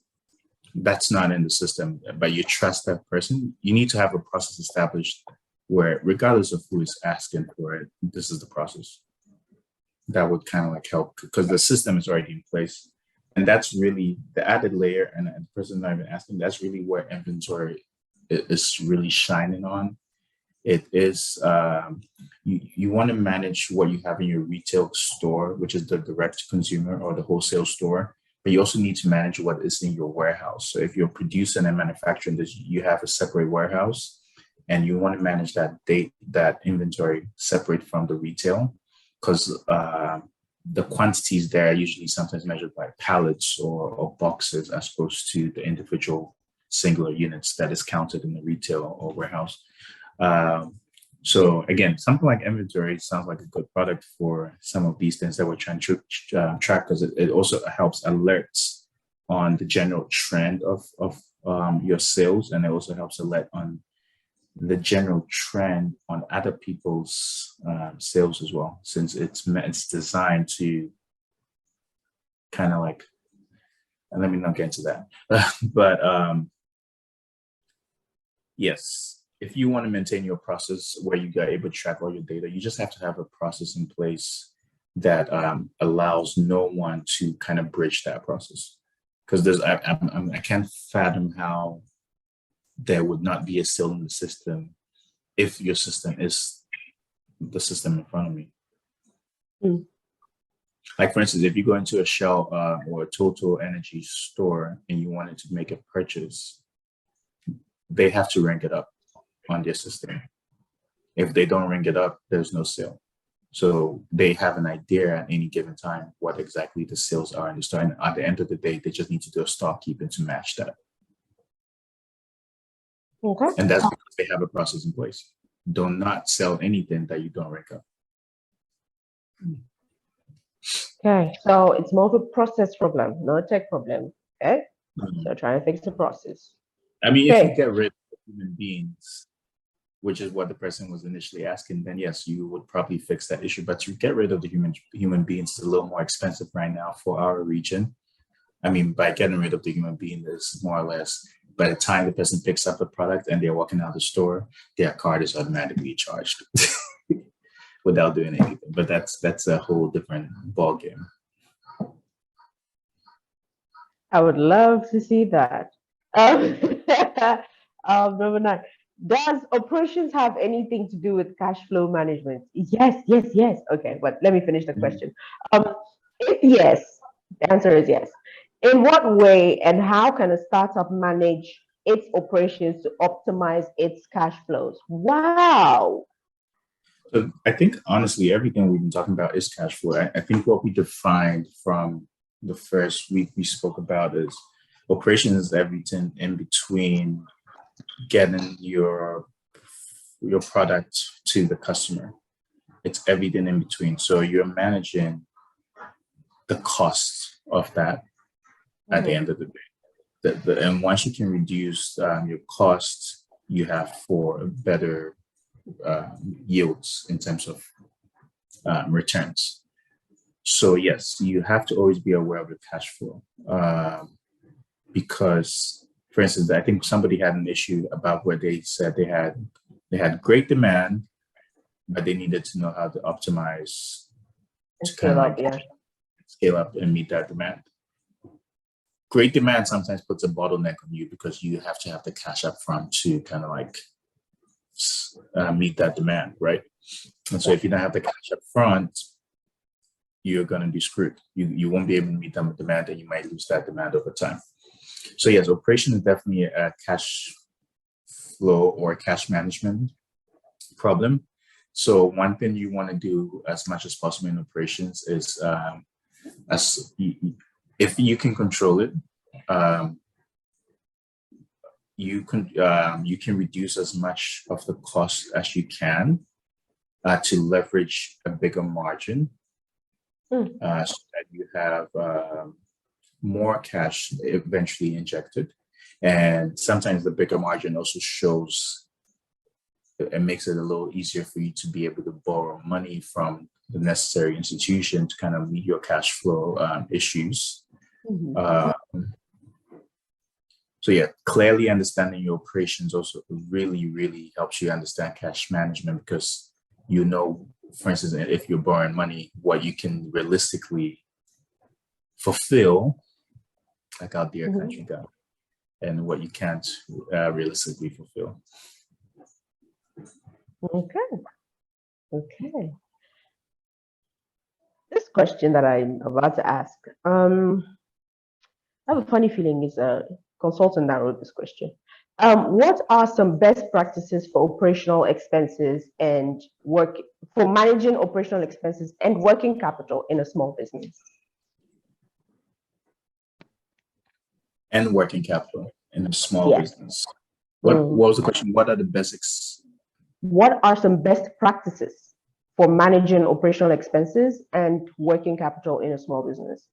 that's not in the system, but you trust that person. You need to have a process established where regardless of who is asking for it, this is the process. That would kind of like help because the system is already in place. And that's really the added layer, and the person not even asking, that's really where inventory is really shining on. It is, you want to manage what you have in your retail store, which is the direct to consumer or the wholesale store, but you also need to manage what is in your warehouse. So if you're producing and manufacturing this, you have a separate warehouse and you want to manage that inventory separate from the retail, because the quantities there are usually sometimes measured by pallets or boxes as opposed to the individual singular units that is counted in the retail or warehouse. So again, something like inventory sounds like a good product for some of these things that we're trying to track, because it also helps alerts on the general trend of your sales, and it also helps alert on the general trend on other people's sales as well, since it's designed to kind of like, and let me not get into that, but yes, if you want to maintain your process where you are able to track all your data, you just have to have a process in place that allows no one to kind of bridge that process. Because I can't fathom how there would not be a sale in the system if your system is the system in front of me. Mm. Like for instance, if you go into a Shell or a Total Energy store and you wanted to make a purchase, they have to rank it up on their system. If they don't ring it up, there's no sale. So they have an idea at any given time what exactly the sales are in the store. And at the end of the day, they just need to do a stock keeping to match that. Okay. And that's because they have a process in place. Do not sell anything that you don't rank up. Okay, so it's more of a process problem, not a tech problem. Okay, so trying to fix the process. I mean, Okay. if you get rid of human beings, which is what the person was initially asking, then yes, you would probably fix that issue. But to get rid of the human beings is a little more expensive right now for our region. I mean, by getting rid of the human being, is more or less by the time the person picks up the product and they're walking out the store, their card is automatically charged without doing anything. But that's a whole different ballgame. I would love to see that. Number 9. Does operations have anything to do with cash flow management? Yes, yes, yes. Okay, but let me finish the question. Yes, the answer is yes. In what way and how can a startup manage its operations to optimize its cash flows? Wow. So I think honestly, everything we've been talking about is cash flow. I think what we defined from the first week we spoke about is operations is everything in between getting your product to the customer. It's everything in between. So you're managing the cost of that at the end of the day. And once you can reduce your costs, you have for better yields in terms of returns. So yes, you have to always be aware of the cash flow because, for instance, I think somebody had an issue about where they said they had great demand, but they needed to know how to optimize to Scale up, yeah. Scale up and meet that demand. Great demand sometimes puts a bottleneck on you because you have to have the cash up front to kind of like meet that demand, right? And so if you don't have the cash up front, you're going to be screwed. You won't be able to meet that demand and you might lose that demand over time. So yes, operation is definitely a cash flow or cash management problem. So one thing you want to do as much as possible in operations is if you can control it, you can reduce as much of the cost as you can to leverage a bigger margin so that you have more cash eventually injected. And sometimes the bigger margin also shows it makes it a little easier for you to be able to borrow money from the necessary institution to kind of meet your cash flow issues. So yeah, clearly understanding your operations also really, really helps you understand cash management because you know, for instance, if you're borrowing money, what you can realistically fulfill, like our dear country guy, and what you can't realistically fulfill. Okay. This question that I'm about to ask, I have a funny feeling it's a consultant that wrote this question. What are some best practices for operational expenses and for managing operational expenses and working capital in a small business? And working capital in a small business. What was the question? What are the basics? What are some best practices for managing operational expenses and working capital in a small business?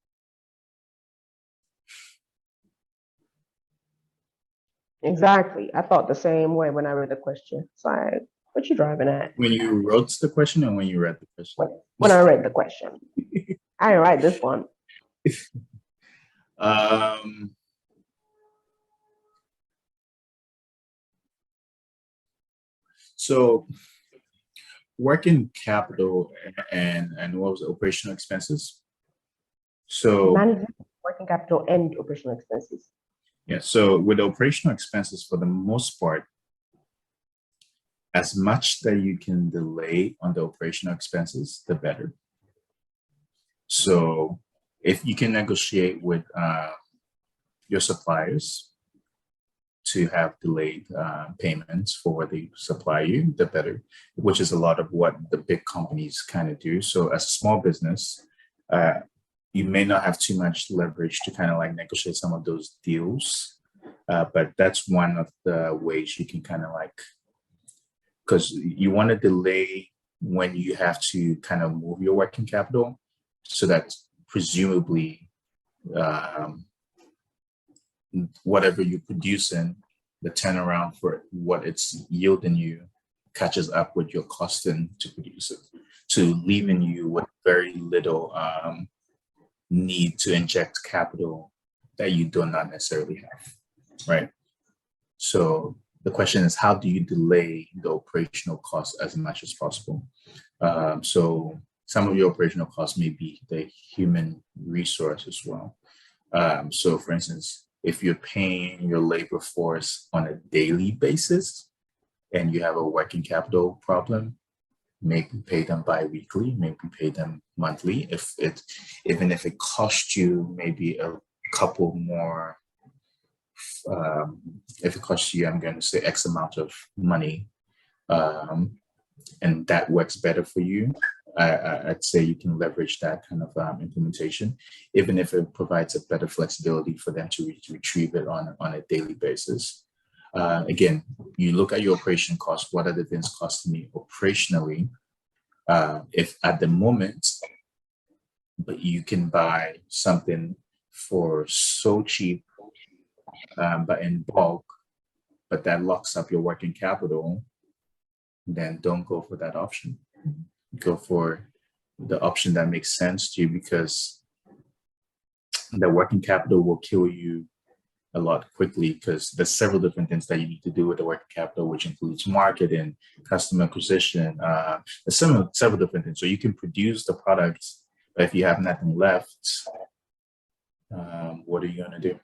Exactly. I thought the same way when I read the question. It's like, what you driving at? When you wrote the question or when you read the question? When I read the question. I didn't write this one. So working capital and what was it, operational expenses. So Management, working capital, and operational expenses. yeah, so with operational expenses, for the most part, as much that you can delay on the operational expenses, the better. So if you can negotiate with your suppliers to have delayed payments for what they supply you, the better, which is a lot of what the big companies kind of do. So as a small business, you may not have too much leverage to kind of like negotiate some of those deals. But that's one of the ways you can kind of like, because you want to delay when you have to kind of move your working capital so that presumably whatever you're producing, the turnaround for what it's yielding you catches up with your costing to produce it, to leaving you with very little need to inject capital that you do not necessarily have, right? So the question is, how do you delay the operational costs as much as possible? So some of your operational costs may be the human resource as well. So for instance, if you're paying your labor force on a daily basis and you have a working capital problem, maybe pay them bi-weekly, maybe pay them monthly. Even if it costs you maybe a couple more, if it costs you, I'm going to say X amount of money, and that works better for you, I'd say you can leverage that kind of implementation, even if it provides a better flexibility for them to retrieve it on a daily basis. Again, you look at your operation costs. What are the things costing me operationally? If at the moment, but you can buy something for so cheap, but in bulk, but that locks up your working capital, then don't go for that option. Go for the option that makes sense to you, because the working capital will kill you a lot quickly, because there's several different things that you need to do with the working capital, which includes marketing, customer acquisition, there's several different things. So you can produce the products, but if you have nothing left, what are you going to do?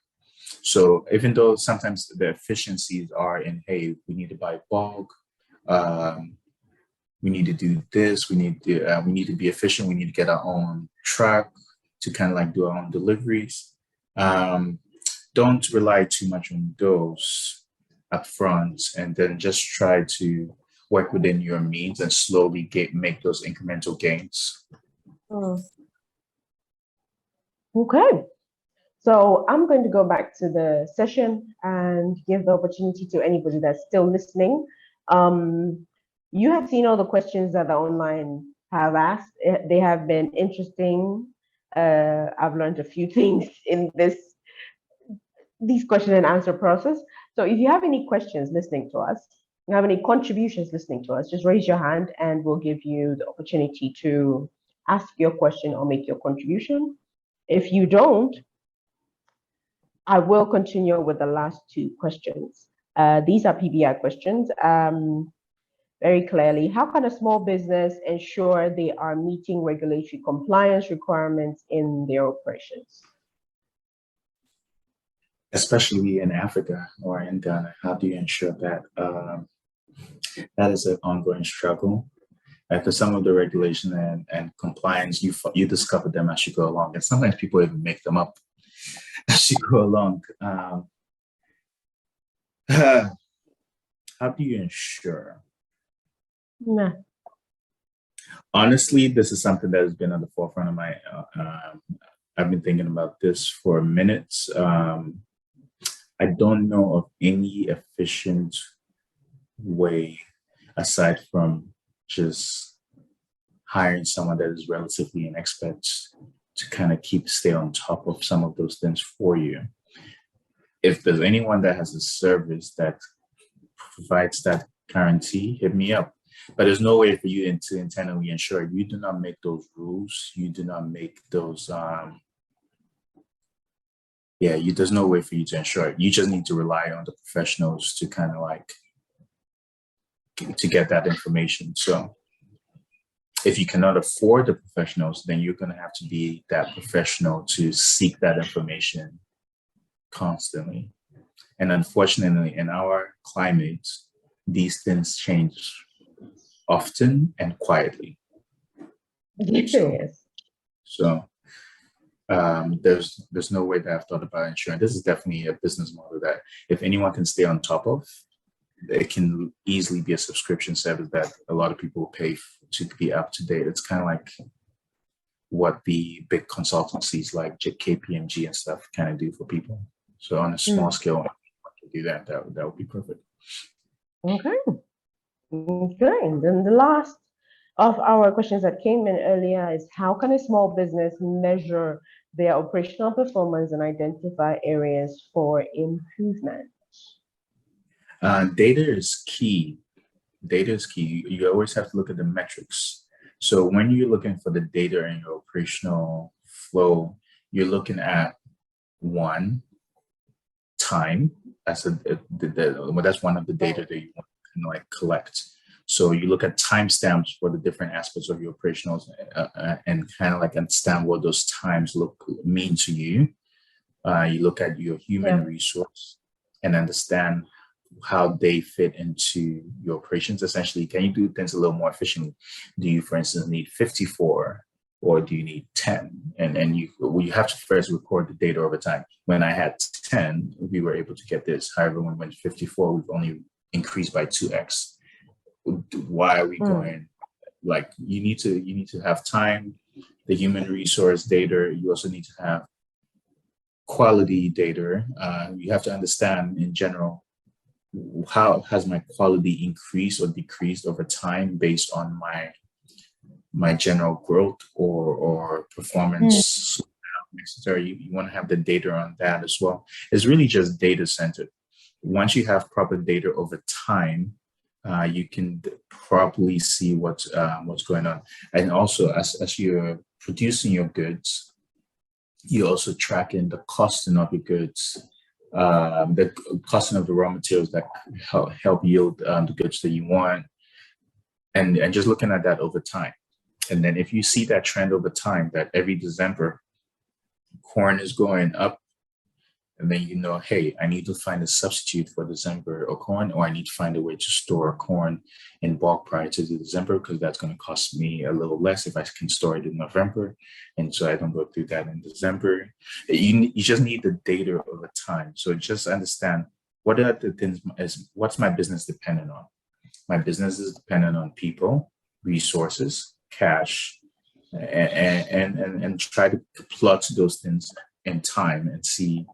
So even though sometimes the efficiencies are in, hey, we need to buy bulk, we need to do this, we need to be efficient, we need to get our own truck to kind of like do our own deliveries. Don't rely too much on those up front, and then just try to work within your means and slowly make those incremental gains. Okay. So I'm going to go back to the session and give the opportunity to anybody that's still listening. You have seen all the questions that the online have asked. They have been interesting. I've learned a few things in these question and answer process. So if you have any questions listening to us, you have any contributions listening to us, just raise your hand and we'll give you the opportunity to ask your question or make your contribution. If you don't, I will continue with the last two questions. These are PBI questions. Very clearly, how can a small business ensure they are meeting regulatory compliance requirements in their operations? Especially in Africa or in Ghana, how do you ensure that? That is an ongoing struggle. Because some of the regulation and compliance, you discover them as you go along, and sometimes people even make them up as you go along. How do you ensure? Nah. Honestly, this is something that has been on the forefront of my. I've been thinking about this for minutes. I don't know of any efficient way aside from just hiring someone that is relatively an expert to kind of stay on top of some of those things for you. If there's anyone that has a service that provides that guarantee, hit me up. But there's no way for you to internally ensure. You do not make those rules. You do not make those. There's no way for you to ensure it. You just need to rely on the professionals to kind of like to get that information. So if you cannot afford the professionals, then you're going to have to be that professional to seek that information constantly. And unfortunately, in our climate, these things change often and quietly. Yes. So there's no way that I've thought about insurance. This is definitely a business model that if anyone can stay on top of, it can easily be a subscription service that a lot of people pay to be up to date. It's kind of like what the big consultancies like KPMG and stuff kind of do for people. So on a small scale, to do that would be perfect. Okay. Okay. And then the last of our questions that came in earlier is, how can a small business measure their operational performance and identify areas for improvement? Data is key. Data is key. You always have to look at the metrics. So when you're looking for the data in your operational flow, you're looking at one, time. That's that's one of the data that you want to like collect. So you look at timestamps for the different aspects of your operationals and kind of like understand what those times mean to you. You look at your human resource and understand how they fit into your operations. Essentially, can you do things a little more efficiently? Do you, for instance, need 54 or do you need 10? And you have to first record the data over time. When I had 10, we were able to get this. However, when we went to 54, we've only increased by 2x. Why are we going? Like you need to have time, the human resource data. You also need to have quality data. You have to understand in general, how has my quality increased or decreased over time based on my general growth or performance necessary. You want to have the data on that as well. It's really just data centered. Once you have proper data over time, you can properly see what's going on. And also as you're producing your goods, you're also tracking the costing of your goods, the costing of the raw materials that help yield the goods that you want, and just looking at that over time. And then if you see that trend over time, that every December corn is going up, and then you know, hey, I need to find a substitute for December or corn, or I need to find a way to store corn in bulk prior to the December, because that's going to cost me a little less if I can store it in November, and so I don't go through that in December. You just need the data over time. So just understand, what are the things, what's my business dependent on? My business is dependent on people, resources, cash, and try to plot those things in time and see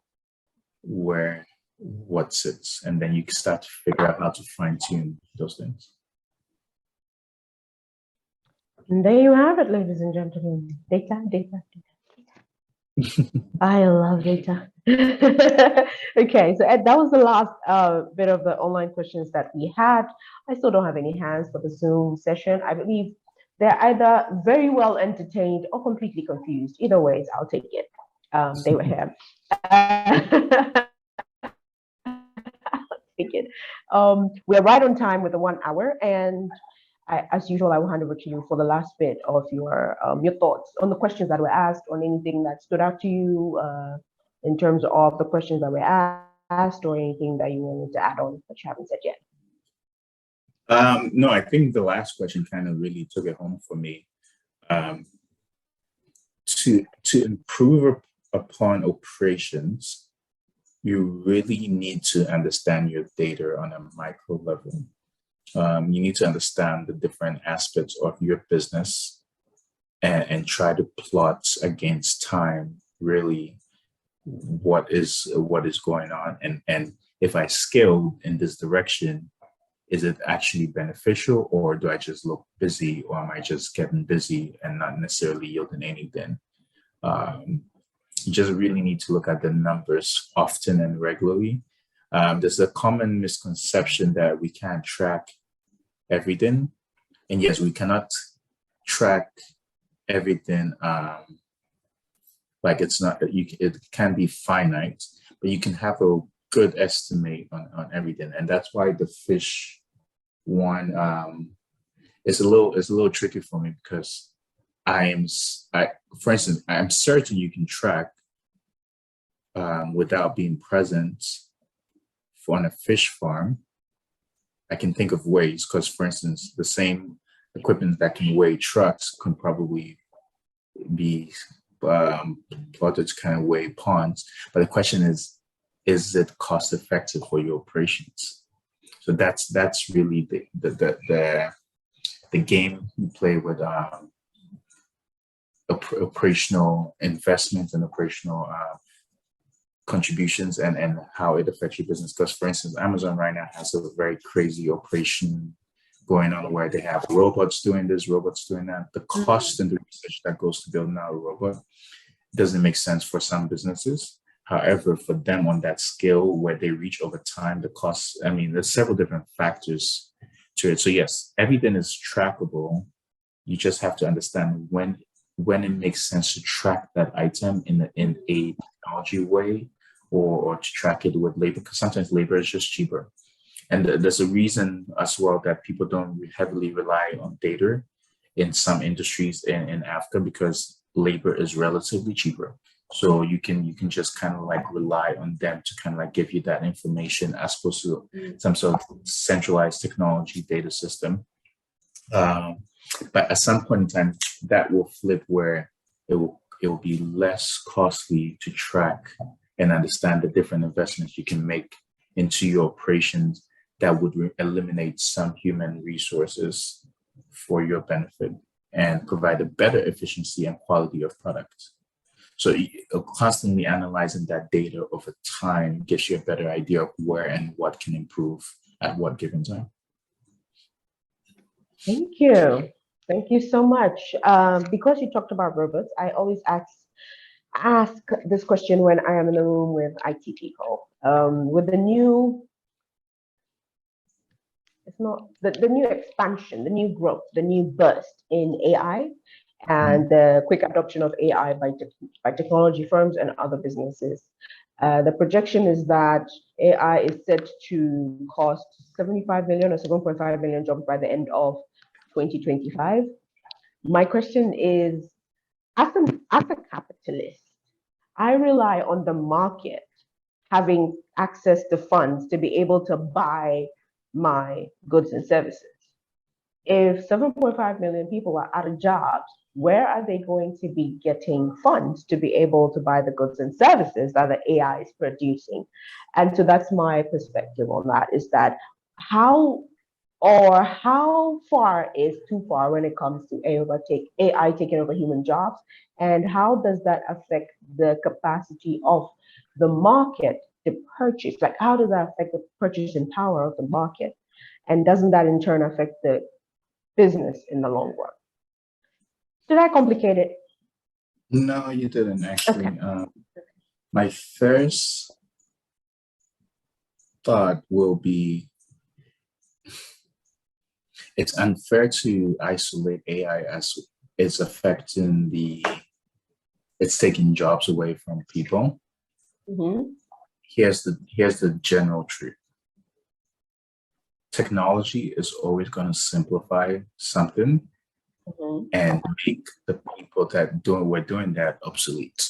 what sits, and then you can start to figure out how to fine-tune those things. And there you have it, ladies and gentlemen. Data. I love data. Okay, so Ed, that was the last bit of the online questions that we had. I still don't have any hands for the Zoom session. I believe they're either very well entertained or completely confused. Either ways, I'll take it. They were here. We're right on time with the 1 hour, and as usual, I will hand over to you for the last bit of your thoughts on the questions that were asked, on anything that stood out to you in terms of the questions that were asked, or anything that you wanted to add on that you haven't said yet. No, I think the last question kind of really took it home for me. To improve upon operations, you really need to understand your data on a micro level. You need to understand the different aspects of your business and try to plot against time really what is going on, and if I scale in this direction, is it actually beneficial, or do I just look busy, or am I just getting busy and not necessarily yielding anything? You just really need to look at the numbers often and regularly. There's a common misconception that we can't track everything. And yes, we cannot track everything. Like it's not, it can be finite, but you can have a good estimate on everything. And that's why the fish one, it's a little tricky for me because for instance, I'm certain you can track without being present on a fish farm. I can think of ways because, for instance, the same equipment that can weigh trucks can probably be plotted to kind of weigh ponds. But the question is it cost effective for your operations? So that's really the game you play with operational investments and operational contributions and how it affects your business. Because, for instance, Amazon right now has a very crazy operation going on where they have robots doing this, robots doing that. The cost and the research that goes to building out a robot doesn't make sense for some businesses. However, for them on that scale where they reach over time, the costs, I mean, there's several different factors to it. So yes, everything is trackable. You just have to understand when it makes sense to track that item in a technology way or to track it with labor, because sometimes labor is just cheaper. And there's a reason as well that people don't heavily rely on data in some industries in Africa, because labor is relatively cheaper. So you can just kind of like rely on them to kind of like give you that information as opposed to some sort of centralized technology data system. But at some point in time, that will flip where it will be less costly to track and understand the different investments you can make into your operations that would eliminate some human resources for your benefit and provide a better efficiency and quality of product. So constantly analyzing that data over time gives you a better idea of where and what can improve at what given time. Thank you. Thank you so much. Because you talked about robots, I always ask this question when I am in the room with IT people. With the new, it's not the new expansion, the new growth, the new burst in AI, and the quick adoption of AI by technology firms and other businesses. The projection is that AI is set to cost 75 million or 7.5 million jobs by the end of 2025. My question is, as a capitalist, I rely on the market having access to funds to be able to buy my goods and services. If 7.5 million people are out of jobs, where are they going to be getting funds to be able to buy the goods and services that the AI is producing? And so that's my perspective on that, is that how far is too far when it comes to AI taking over human jobs? And how does that affect the capacity of the market to purchase? Like, how does that affect the purchasing power of the market? And doesn't that in turn affect the business in the long run? Did I complicate it? No, you didn't actually. Okay. My first thought will be, it's unfair to isolate AI as it's affecting it's taking jobs away from people. Mm-hmm. Here's the general truth. Technology is always going to simplify something and make the people that were doing that obsolete.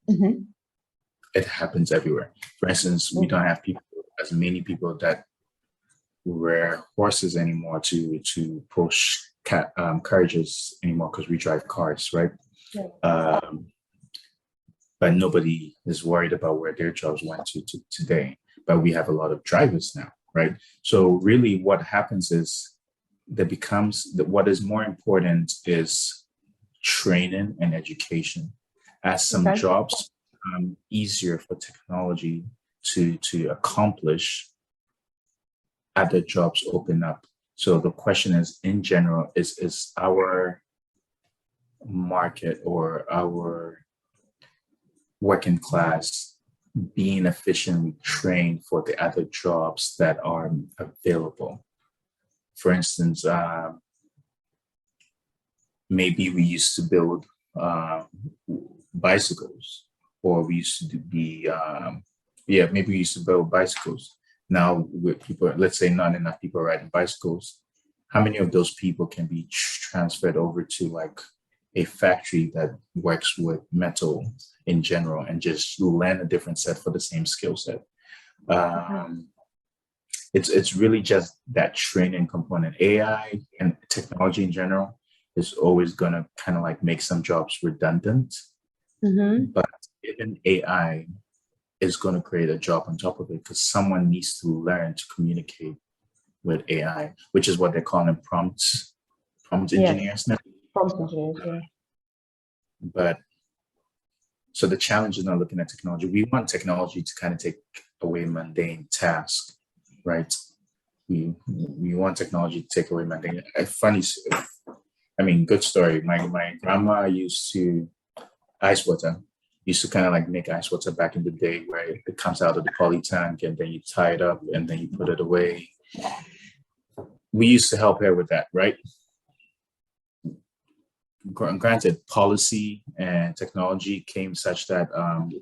Mm-hmm. It happens everywhere. For instance, we don't have as many people that wear horses anymore to push carriages anymore because we drive cars, right? Yeah. But nobody is worried about where their jobs went to today. But we have a lot of drivers now, right? So really what happens is what is more important is training and education. As some jobs become easier for technology to accomplish, other jobs open up. So the question is, in general, is our market or our working class being efficiently trained for the other jobs that are available? For instance, maybe we used to build bicycles, or we used to be, maybe we used to build bicycles. Now, with people, let's say not enough people riding bicycles, how many of those people can be transferred over to like a factory that works with metal in general and just learn a different set for the same skill set? It's really just that training component. AI and technology in general is always going to kind of like make some jobs redundant, but even AI is going to create a job on top of it because someone needs to learn to communicate with AI, which is what they're calling prompt engineers now. Prompt engineers, yeah. But so the challenge is not looking at technology. We want technology to kind of take away mundane tasks, right? We want technology to take away mundane. Good story. My grandma used to ice water. Used to kind of like make ice water back in the day where it comes out of the poly tank and then you tie it up and then you put it away. We used to help her with that, right? Granted, policy and technology came such that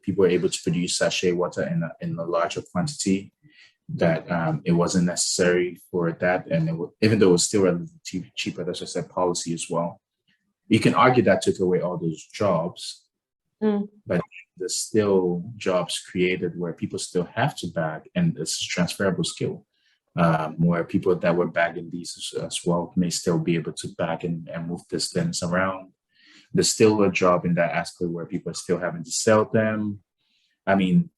people were able to produce sachet water in a larger quantity, that it wasn't necessary for that. And even though it was still relatively cheaper, that's just said policy as well. You can argue that took away all those jobs, but there's still jobs created where people still have to bag, and it's a transferable skill. Where people that were bagging these as well may still be able to bag and move this things around. There's still a job in that aspect where people are still having to sell them. I mean,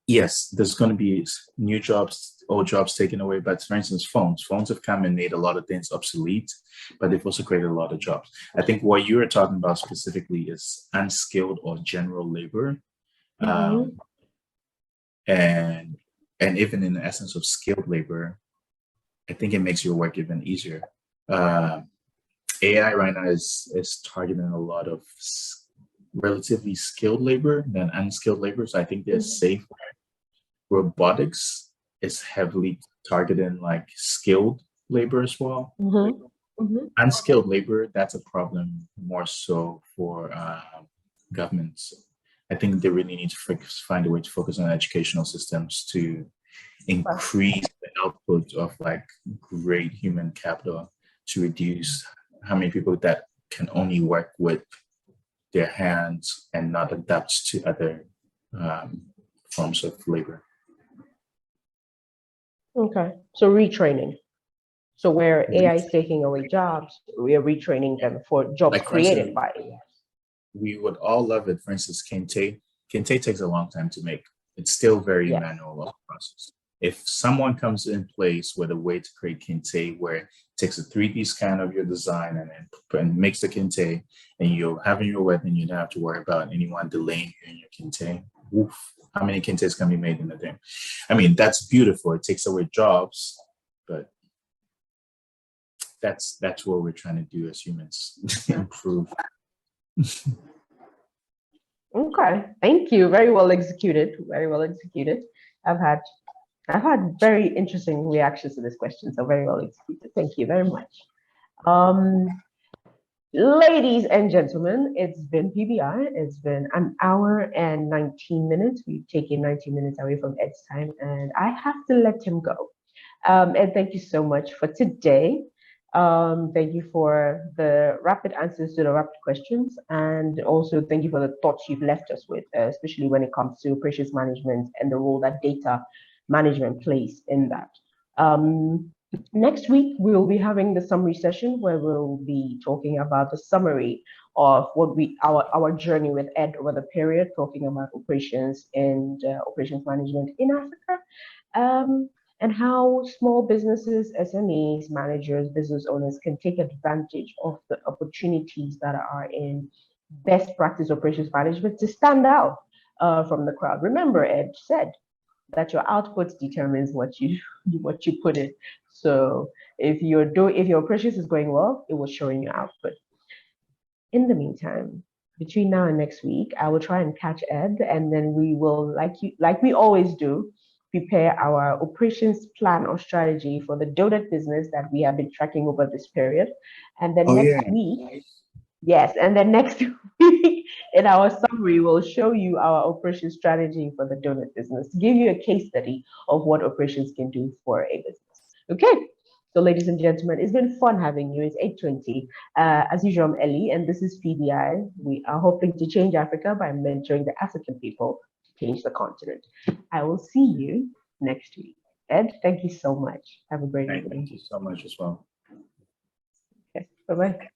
yes, there's going to be new jobs, old jobs taken away. But for instance, phones have come and made a lot of things obsolete, but they've also created a lot of jobs. I think what you were talking about specifically is unskilled or general labor. And even in the essence of skilled labor, I think it makes your work even easier. AI right now is targeting a lot of relatively skilled labor than unskilled labor. So I think they're safe. Robotics is heavily targeting like skilled labor as well. Unskilled labor, that's a problem more so for governments. I think they really need to find a way to focus on educational systems to increase the output of like great human capital, to reduce how many people that can only work with their hands and not adapt to other forms of labor. Okay, so retraining. So where AI is taking away jobs, we are retraining them for jobs like created by AI. We would all love it. For instance, Kente. Kente takes a long time to make. It's still very manual process. If someone comes in place with a way to create Kente where it takes a 3D scan of your design and makes the Kente, and you're having your wedding, you don't have to worry about anyone delaying you in your Kente. Oof, how many Kentes can be made in a day? I mean, that's beautiful. It takes away jobs, but that's what we're trying to do as humans, improve. Okay, thank you. Very well executed. Very well executed. I've had very interesting reactions to this question, so very well executed. Thank you very much. Ladies and gentlemen, it's been PBI. It's been an hour and 19 minutes. We've taken 19 minutes away from Ed's time, and I have to let him go. Ed, thank you so much for today. Thank you for the rapid answers to the rapid questions, and also thank you for the thoughts you've left us with, especially when it comes to operations management and the role that data management plays in that. Next week, we'll be having the summary session where we'll be talking about the summary of what our journey with Ed over the period, talking about operations and operations management in Africa. And how small businesses, SMEs, managers, business owners can take advantage of the opportunities that are in best practice operations management to stand out from the crowd. Remember, Ed said that your output determines what you put in. So if your operations is going well, it will show in your output. In the meantime, between now and next week, I will try and catch Ed, and then we will, like we always do, prepare our operations plan or strategy for the donut business that we have been tracking over this period. And then next week, Yes, and then next week in our summary, we'll show you our operation strategy for the donut business, to give you a case study of what operations can do for a business. Okay, so ladies and gentlemen, it's been fun having you. It's 8:20. As usual, I'm Ellie, and this is PBI. We are hoping to change Africa by mentoring the African people to change the continent. I will see you next week. Ed, thank you so much. Have a great evening. Thank you so much as well. Okay, bye-bye.